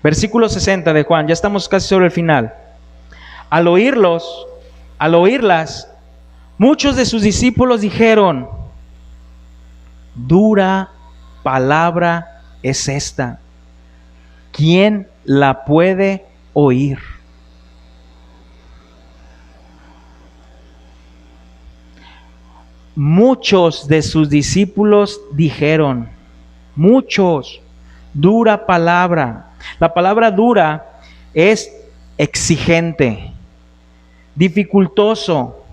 Versículo 60 de Juan, ya estamos casi sobre el final. Al oírlas, muchos de sus discípulos dijeron, dura palabra es esta. ¿Quién la puede oír? Muchos de sus discípulos dijeron, muchos, dura palabra. La palabra dura es exigente, dificultoso.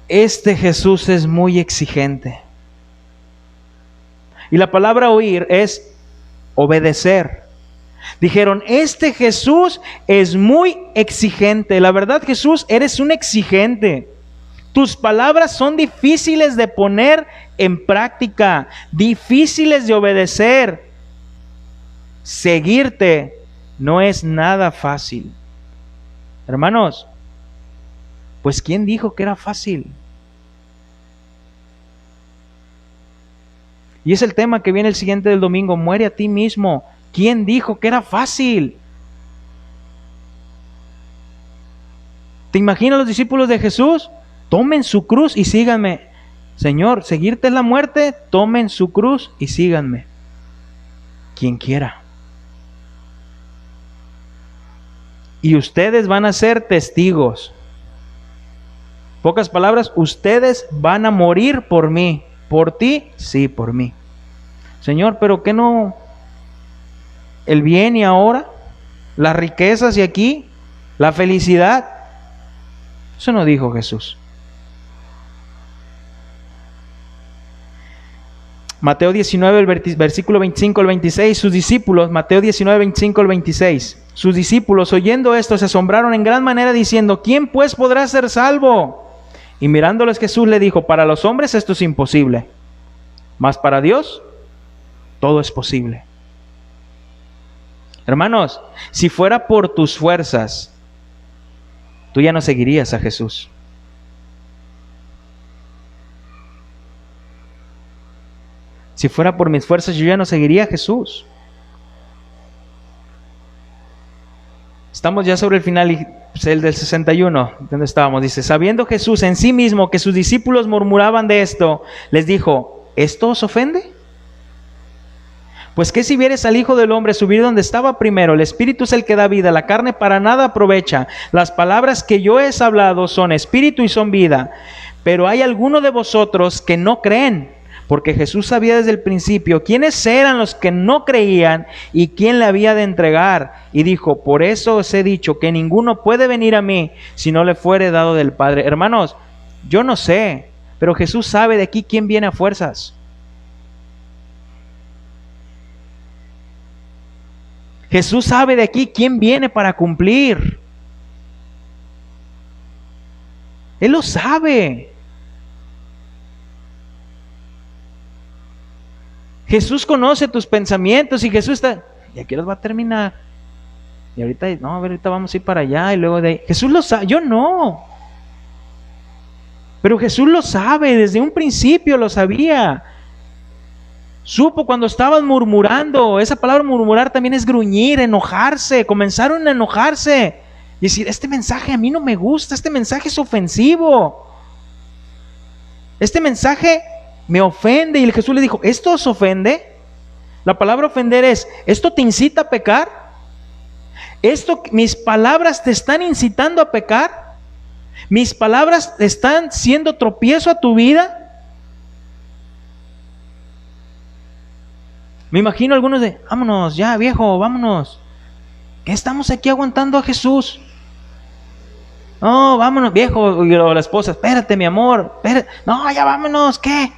Este Jesús es muy exigente. Y la palabra oír es obedecer. Dijeron, este Jesús es muy exigente. La verdad, Jesús, eres un exigente. Tus palabras son difíciles de poner en práctica, difíciles de obedecer. Seguirte no es nada fácil. Hermanos, pues ¿quién dijo que era fácil? Y es el tema que viene el siguiente del domingo, muere a ti mismo. ¿Quién dijo que era fácil? ¿Te imaginas los discípulos de Jesús? Tomen su cruz y síganme. Señor, seguirte es la muerte, tomen su cruz y síganme. Quien quiera. Y ustedes van a ser testigos. Pocas palabras, ustedes van a morir por mí. ¿Por ti? Sí, por mí. Señor, ¿pero qué no? ¿El bien y ahora? ¿Las riquezas y aquí? ¿La felicidad? Eso no dijo Jesús. Mateo 19, el versículo 25 al 26, sus discípulos, Mateo 19, 25 al 26, sus discípulos oyendo esto se asombraron en gran manera diciendo, ¿quién pues podrá ser salvo? Y mirándoles Jesús le dijo, para los hombres esto es imposible, mas para Dios todo es posible. Hermanos, si fuera por tus fuerzas, tú ya no seguirías a Jesús. Si fuera por mis fuerzas, yo ya no seguiría a Jesús. Estamos ya sobre el final, el del 61, donde estábamos. Dice, sabiendo Jesús en sí mismo que sus discípulos murmuraban de esto, les dijo, ¿esto os ofende? Pues que si vieres al Hijo del Hombre subir donde estaba primero, el Espíritu es el que da vida, la carne para nada aprovecha. Las palabras que yo he hablado son espíritu y son vida. Pero hay algunos de vosotros que no creen. Porque Jesús sabía desde el principio quiénes eran los que no creían y quién le había de entregar. Y dijo, por eso os he dicho que ninguno puede venir a mí si no le fuere dado del Padre. Hermanos, yo no sé, pero Jesús sabe de aquí quién viene a fuerzas. Jesús sabe de aquí quién viene para cumplir. Él lo sabe. Jesús conoce tus pensamientos y Jesús está, ¿y aquí los va a terminar? Y ahorita, no, a ver, ahorita vamos a ir para allá y luego de ahí. Jesús lo sabe, yo no. Pero Jesús lo sabe, desde un principio lo sabía. Supo cuando estaban murmurando. Esa palabra murmurar también es gruñir, enojarse. Comenzaron a enojarse y decir, este mensaje a mí no me gusta, este mensaje es ofensivo. Este mensaje me ofende. Y Jesús le dijo, ¿esto os ofende? La palabra ofender es, ¿esto te incita a pecar? ¿Mis palabras te están incitando a pecar? ¿Mis palabras están siendo tropiezo a tu vida? Me imagino algunos de, vámonos ya viejo, vámonos. ¿Qué estamos aquí aguantando a Jesús? No, vámonos viejo. Y la esposa, espérate mi amor, espérate. No, ya vámonos, ¿qué?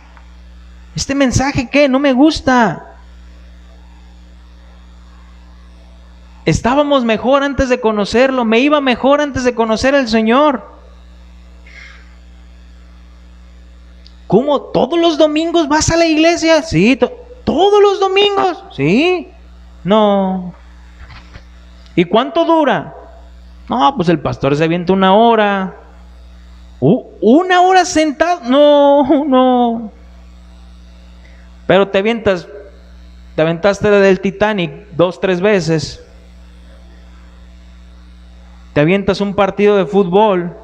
¿Este mensaje qué? No me gusta. Estábamos mejor antes de conocerlo. Me iba mejor antes de conocer al Señor. ¿Cómo? ¿Todos los domingos vas a la iglesia? Sí, ¿todos los domingos? Sí. No. ¿Y cuánto dura? No, pues el pastor se avienta 1 hora. ¿1 hora sentado? No. Pero te aventaste del Titanic 2, 3 veces. Te avientas un partido de fútbol.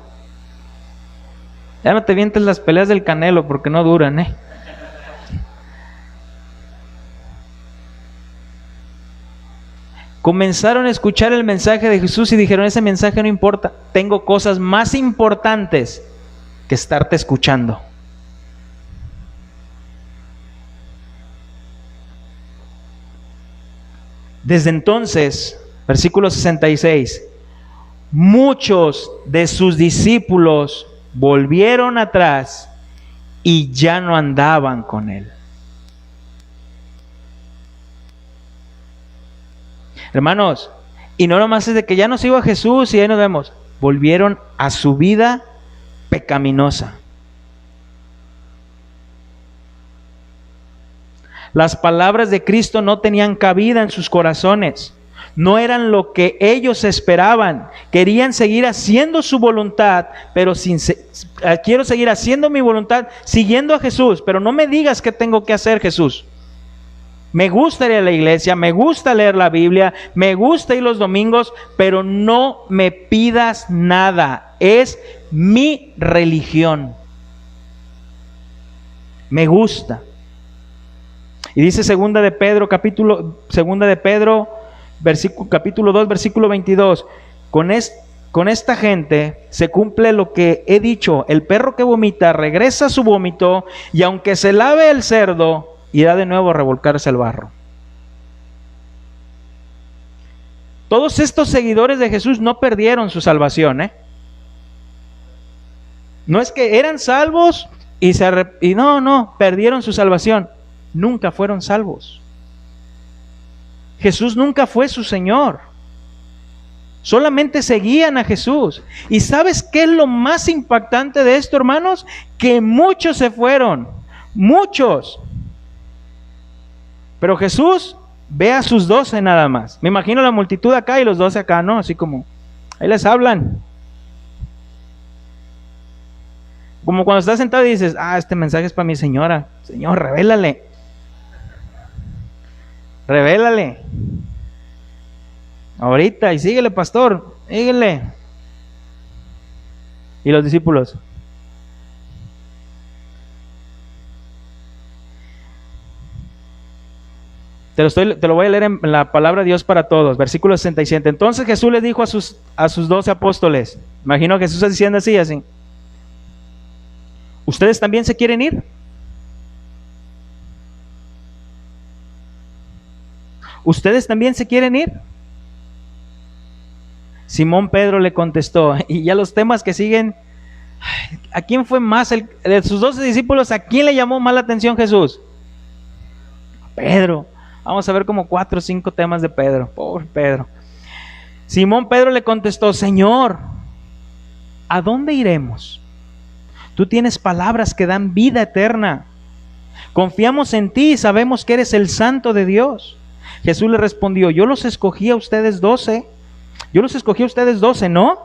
Ya no te avientes las peleas del Canelo porque no duran, Comenzaron a escuchar el mensaje de Jesús y dijeron, ese mensaje no importa. Tengo cosas más importantes que estarte escuchando. Desde entonces, versículo 66, muchos de sus discípulos volvieron atrás y ya no andaban con él. Hermanos, y no nomás es de que ya no sigo a Jesús y ahí nos vemos. Volvieron a su vida pecaminosa. Las palabras de Cristo no tenían cabida en sus corazones. No eran lo que ellos esperaban. Querían seguir haciendo su voluntad, pero quiero seguir haciendo mi voluntad siguiendo a Jesús, pero no me digas qué tengo que hacer, Jesús. Me gusta ir a la iglesia, me gusta leer la Biblia, me gusta ir los domingos, pero no me pidas nada. Es mi religión. Me gusta. Y dice segunda de Pedro, capítulo 2, versículo 22. Con esta gente se cumple lo que he dicho. El perro que vomita regresa a su vómito, y aunque se lave el cerdo, irá de nuevo a revolcarse al barro. Todos estos seguidores de Jesús no perdieron su salvación, No es que eran salvos y no, perdieron su salvación. nunca fueron salvos. Jesús nunca fue su Señor. Solamente seguían a Jesús. ¿Y sabes qué es lo más impactante de esto, hermanos? Que muchos se fueron. Muchos. Pero Jesús ve a sus 12 nada más. Me imagino la multitud acá y los 12 acá, ¿no? Así como, ahí les hablan. Como cuando estás sentado y dices, este mensaje es para mi señora. Señor, revélale. Revélale. Ahorita, y síguele, pastor, síguele. Y los discípulos. Te lo voy a leer en la palabra de Dios para todos, versículo 67. Entonces Jesús les dijo a sus 12 apóstoles, imagino a Jesús diciendo así. ¿Ustedes también se quieren ir? ¿Ustedes también se quieren ir? Simón Pedro le contestó, y ya los temas que siguen, ¿a quién fue más? De sus 12 discípulos, ¿a quién le llamó más la atención Jesús? A Pedro. Vamos a ver como 4 o 5 temas de Pedro. Pobre Pedro. Simón Pedro le contestó, Señor, ¿a dónde iremos? Tú tienes palabras que dan vida eterna. Confiamos en ti y sabemos que eres el Santo de Dios. Jesús le respondió, yo los escogí a ustedes 12. Yo los escogí a ustedes 12, ¿no?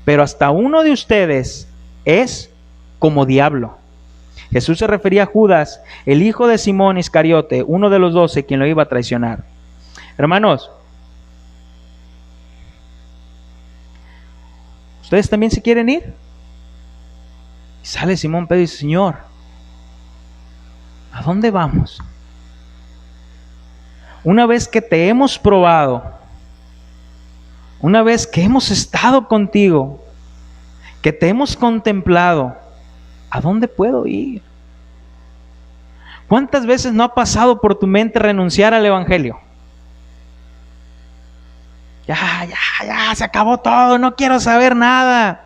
Pero hasta uno de ustedes es como diablo. Jesús se refería a Judas, el hijo de Simón Iscariote, uno de los 12, quien lo iba a traicionar. Hermanos, ¿ustedes también se quieren ir? Y sale Simón Pedro y dice, Señor, ¿a dónde vamos? Una vez que te hemos probado, una vez que hemos estado contigo, que te hemos contemplado, ¿a dónde puedo ir? ¿Cuántas veces no ha pasado por tu mente renunciar al Evangelio? Ya, se acabó todo, no quiero saber nada.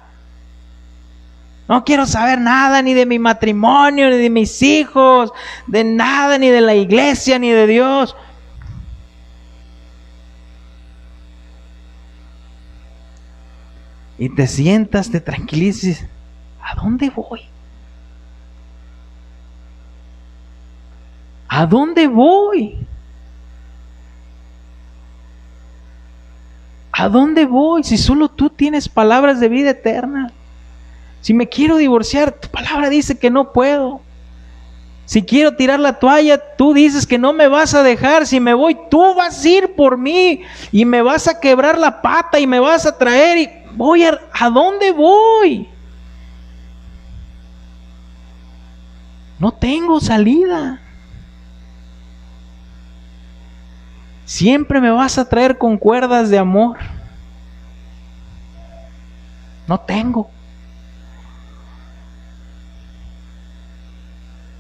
No quiero saber nada ni de mi matrimonio, ni de mis hijos, de nada, ni de la iglesia, ni de Dios. Y te sientas, te tranquilizas. ¿A dónde voy? ¿A dónde voy? ¿A dónde voy? Si solo tú tienes palabras de vida eterna. Si me quiero divorciar, tu palabra dice que no puedo. Si quiero tirar la toalla, tú dices que no me vas a dejar. Si me voy, tú vas a ir por mí y me vas a quebrar la pata y me vas a traer y voy ¿a dónde voy? No tengo salida. Siempre me vas a traer con cuerdas de amor. No tengo.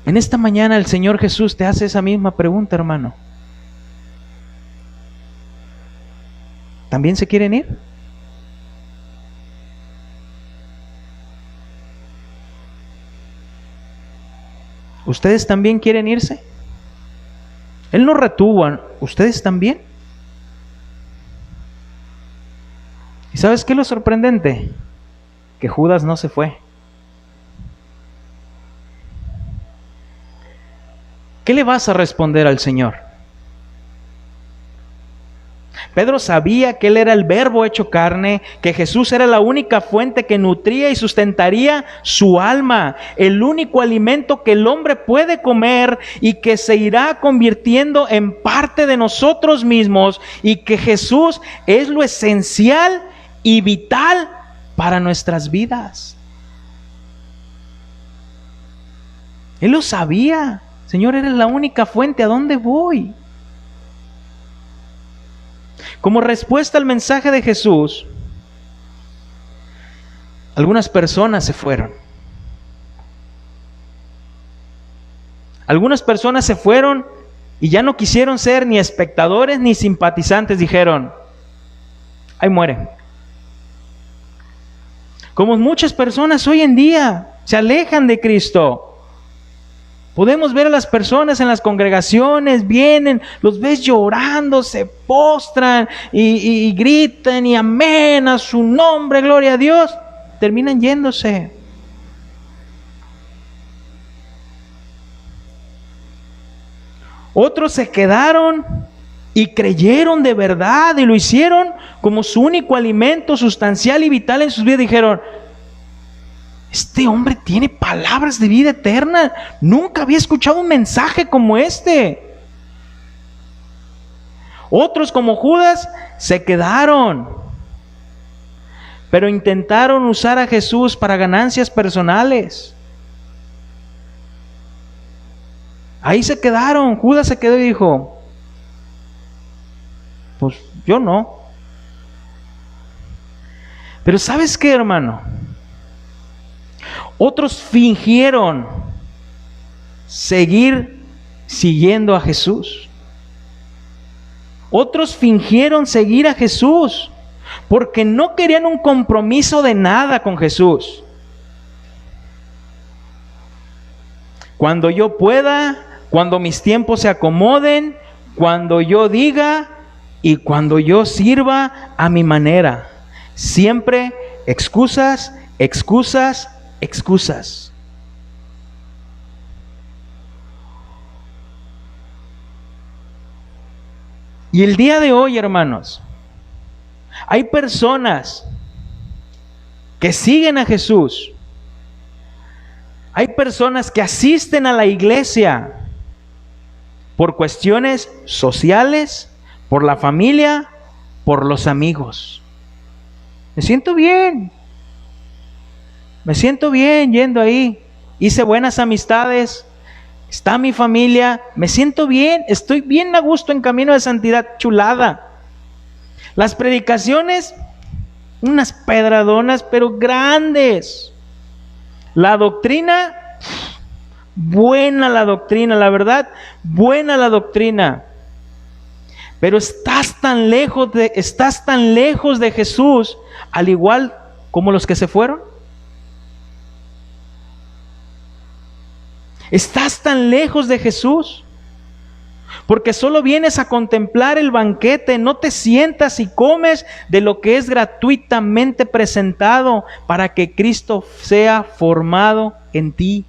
En esta mañana el Señor Jesús te hace esa misma pregunta, hermano. ¿También se quieren ir? ¿Ustedes también quieren irse? Él no retuvo, ¿ustedes también? ¿Y sabes qué es lo sorprendente? Que Judas no se fue. ¿Qué le vas a responder al Señor? Pedro sabía que Él era el Verbo hecho carne, que Jesús era la única fuente que nutría y sustentaría su alma, el único alimento que el hombre puede comer y que se irá convirtiendo en parte de nosotros mismos, y que Jesús es lo esencial y vital para nuestras vidas. Él lo sabía. Señor, eres la única fuente, ¿a dónde voy? Como respuesta al mensaje de Jesús, algunas personas se fueron. Algunas personas se fueron y ya no quisieron ser ni espectadores ni simpatizantes. Dijeron, ahí muere. Como muchas personas hoy en día se alejan de Cristo Podemos ver a las personas en las congregaciones, vienen, los ves llorando, se postran y gritan y amén a su nombre, gloria a Dios. Terminan yéndose. Otros se quedaron y creyeron de verdad y lo hicieron como su único alimento sustancial y vital en sus vidas. Dijeron, este hombre tiene palabras de vida eterna. Nunca había escuchado un mensaje como este. Otros, como Judas, se quedaron, pero intentaron usar a Jesús para ganancias personales. Ahí se quedaron. Judas se quedó y dijo, pues yo no. Pero ¿sabes qué, hermano? Otros fingieron seguir siguiendo a Jesús. Otros fingieron seguir a Jesús porque no querían un compromiso de nada con Jesús. Cuando yo pueda, cuando mis tiempos se acomoden, cuando yo diga y cuando yo sirva a mi manera. Siempre excusas, excusas, excusas. Y el día de hoy, hermanos, hay personas que siguen a Jesús. Hay personas que asisten a la iglesia por cuestiones sociales, por la familia, por los amigos. Me siento bien yendo ahí. Hice buenas amistades, está mi familia, me siento bien, estoy bien a gusto en camino de santidad, chulada. Las predicaciones, unas pedradonas, pero grandes. La doctrina, buena la doctrina, la verdad, buena la doctrina. Pero estás tan lejos de Jesús, al igual como los que se fueron. Estás tan lejos de Jesús, porque solo vienes a contemplar el banquete, no te sientas y comes de lo que es gratuitamente presentado para que Cristo sea formado en ti.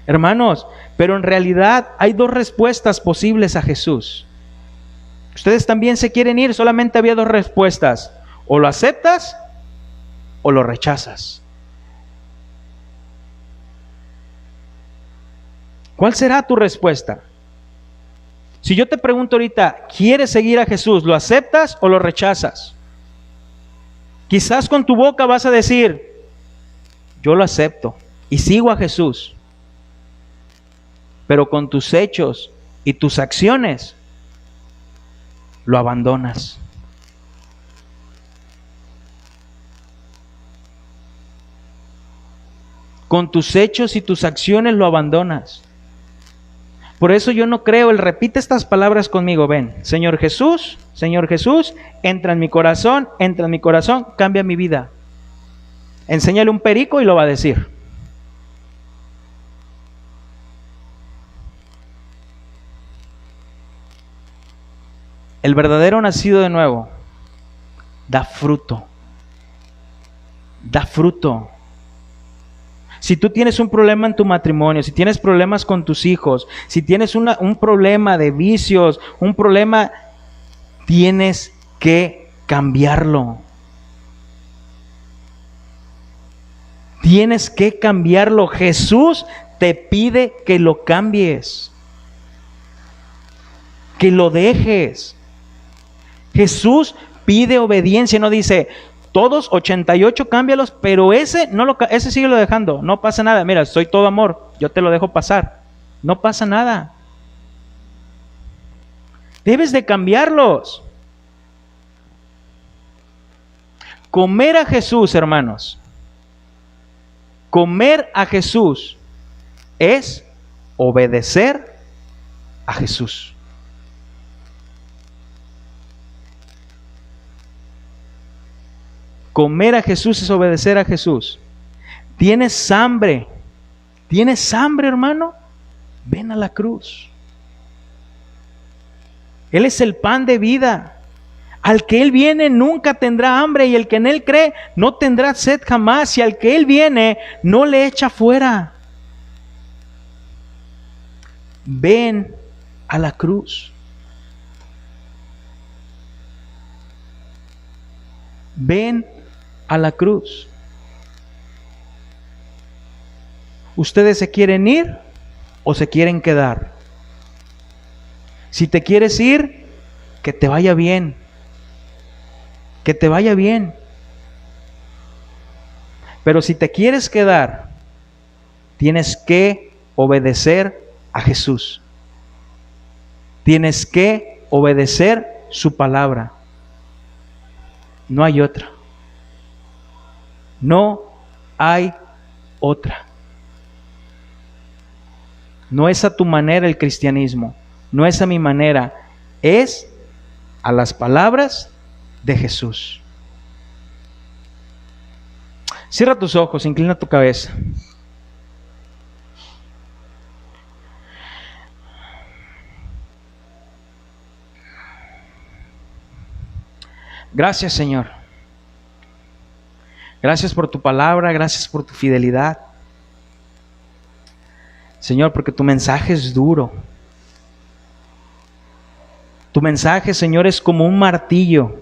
Hermanos, pero en realidad hay dos respuestas posibles a Jesús. Ustedes también se quieren ir, solamente había dos respuestas: o lo aceptas o lo rechazas. ¿Cuál será tu respuesta? Si yo te pregunto ahorita, ¿quieres seguir a Jesús? ¿Lo aceptas o lo rechazas? Quizás con tu boca vas a decir, yo lo acepto y sigo a Jesús. Pero con tus hechos y tus acciones, lo abandonas. Con tus hechos y tus acciones lo abandonas. Por eso yo no creo, repite estas palabras conmigo, ven, Señor Jesús, entra en mi corazón, cambia mi vida. Enséñale un perico y lo va a decir. El verdadero nacido de nuevo da fruto. Da fruto. Si tú tienes un problema en tu matrimonio, si tienes problemas con tus hijos, si tienes un problema de vicios, un problema, tienes que cambiarlo. Tienes que cambiarlo. Jesús te pide que lo cambies, que lo dejes. Jesús pide obediencia, no dice, todos 88 cámbialos, pero ese síguelo dejando, no pasa nada. Mira, soy todo amor, yo te lo dejo pasar, no pasa nada. Debes de cambiarlos. Comer a Jesús, hermanos, comer a Jesús es obedecer a Jesús. Comer a Jesús es obedecer a Jesús. Tienes hambre ¿Tienes hambre, hermano? Ven a la cruz. Él es el pan de vida. Al que Él viene nunca tendrá hambre, y el que en Él cree no tendrá sed jamás, y al que Él viene no le echa fuera. Ven a la cruz. Ven a la cruz. ¿Ustedes se quieren ir o se quieren quedar? Si te quieres ir, que te vaya bien. Que te vaya bien. Pero si te quieres quedar, tienes que obedecer a Jesús. Tienes que obedecer su palabra. No hay otra. No hay otra. No es a tu manera el cristianismo. No es a mi manera. Es a las palabras de Jesús. Cierra tus ojos, inclina tu cabeza. Gracias, Señor. Gracias por tu palabra, gracias por tu fidelidad. Señor, porque tu mensaje es duro. Tu mensaje, Señor, es como un martillo.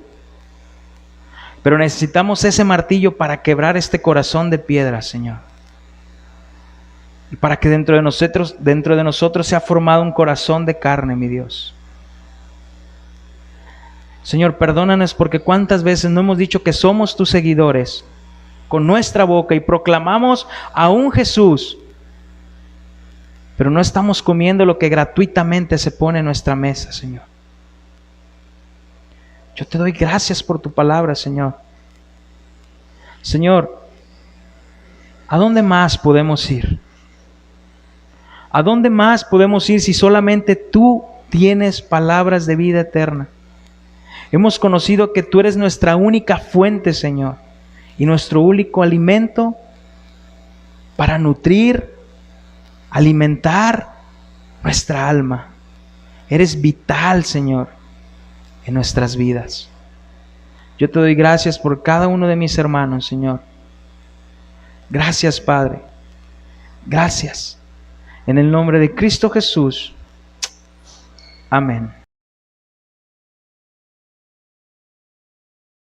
Pero necesitamos ese martillo para quebrar este corazón de piedra, Señor. Y para que dentro de nosotros se ha formado un corazón de carne, mi Dios. Señor, perdónanos porque cuántas veces no hemos dicho que somos tus seguidores con nuestra boca y proclamamos a un Jesús, pero no estamos comiendo lo que gratuitamente se pone en nuestra mesa, Señor. Yo te doy gracias por tu palabra, Señor. Señor, ¿a dónde más podemos ir? ¿A dónde más podemos ir si solamente tú tienes palabras de vida eterna? Hemos conocido que tú eres nuestra única fuente, Señor, y nuestro único alimento para nutrir, alimentar nuestra alma. Eres vital, Señor, en nuestras vidas. Yo te doy gracias por cada uno de mis hermanos, Señor. Gracias, Padre. Gracias. En el nombre de Cristo Jesús. Amén.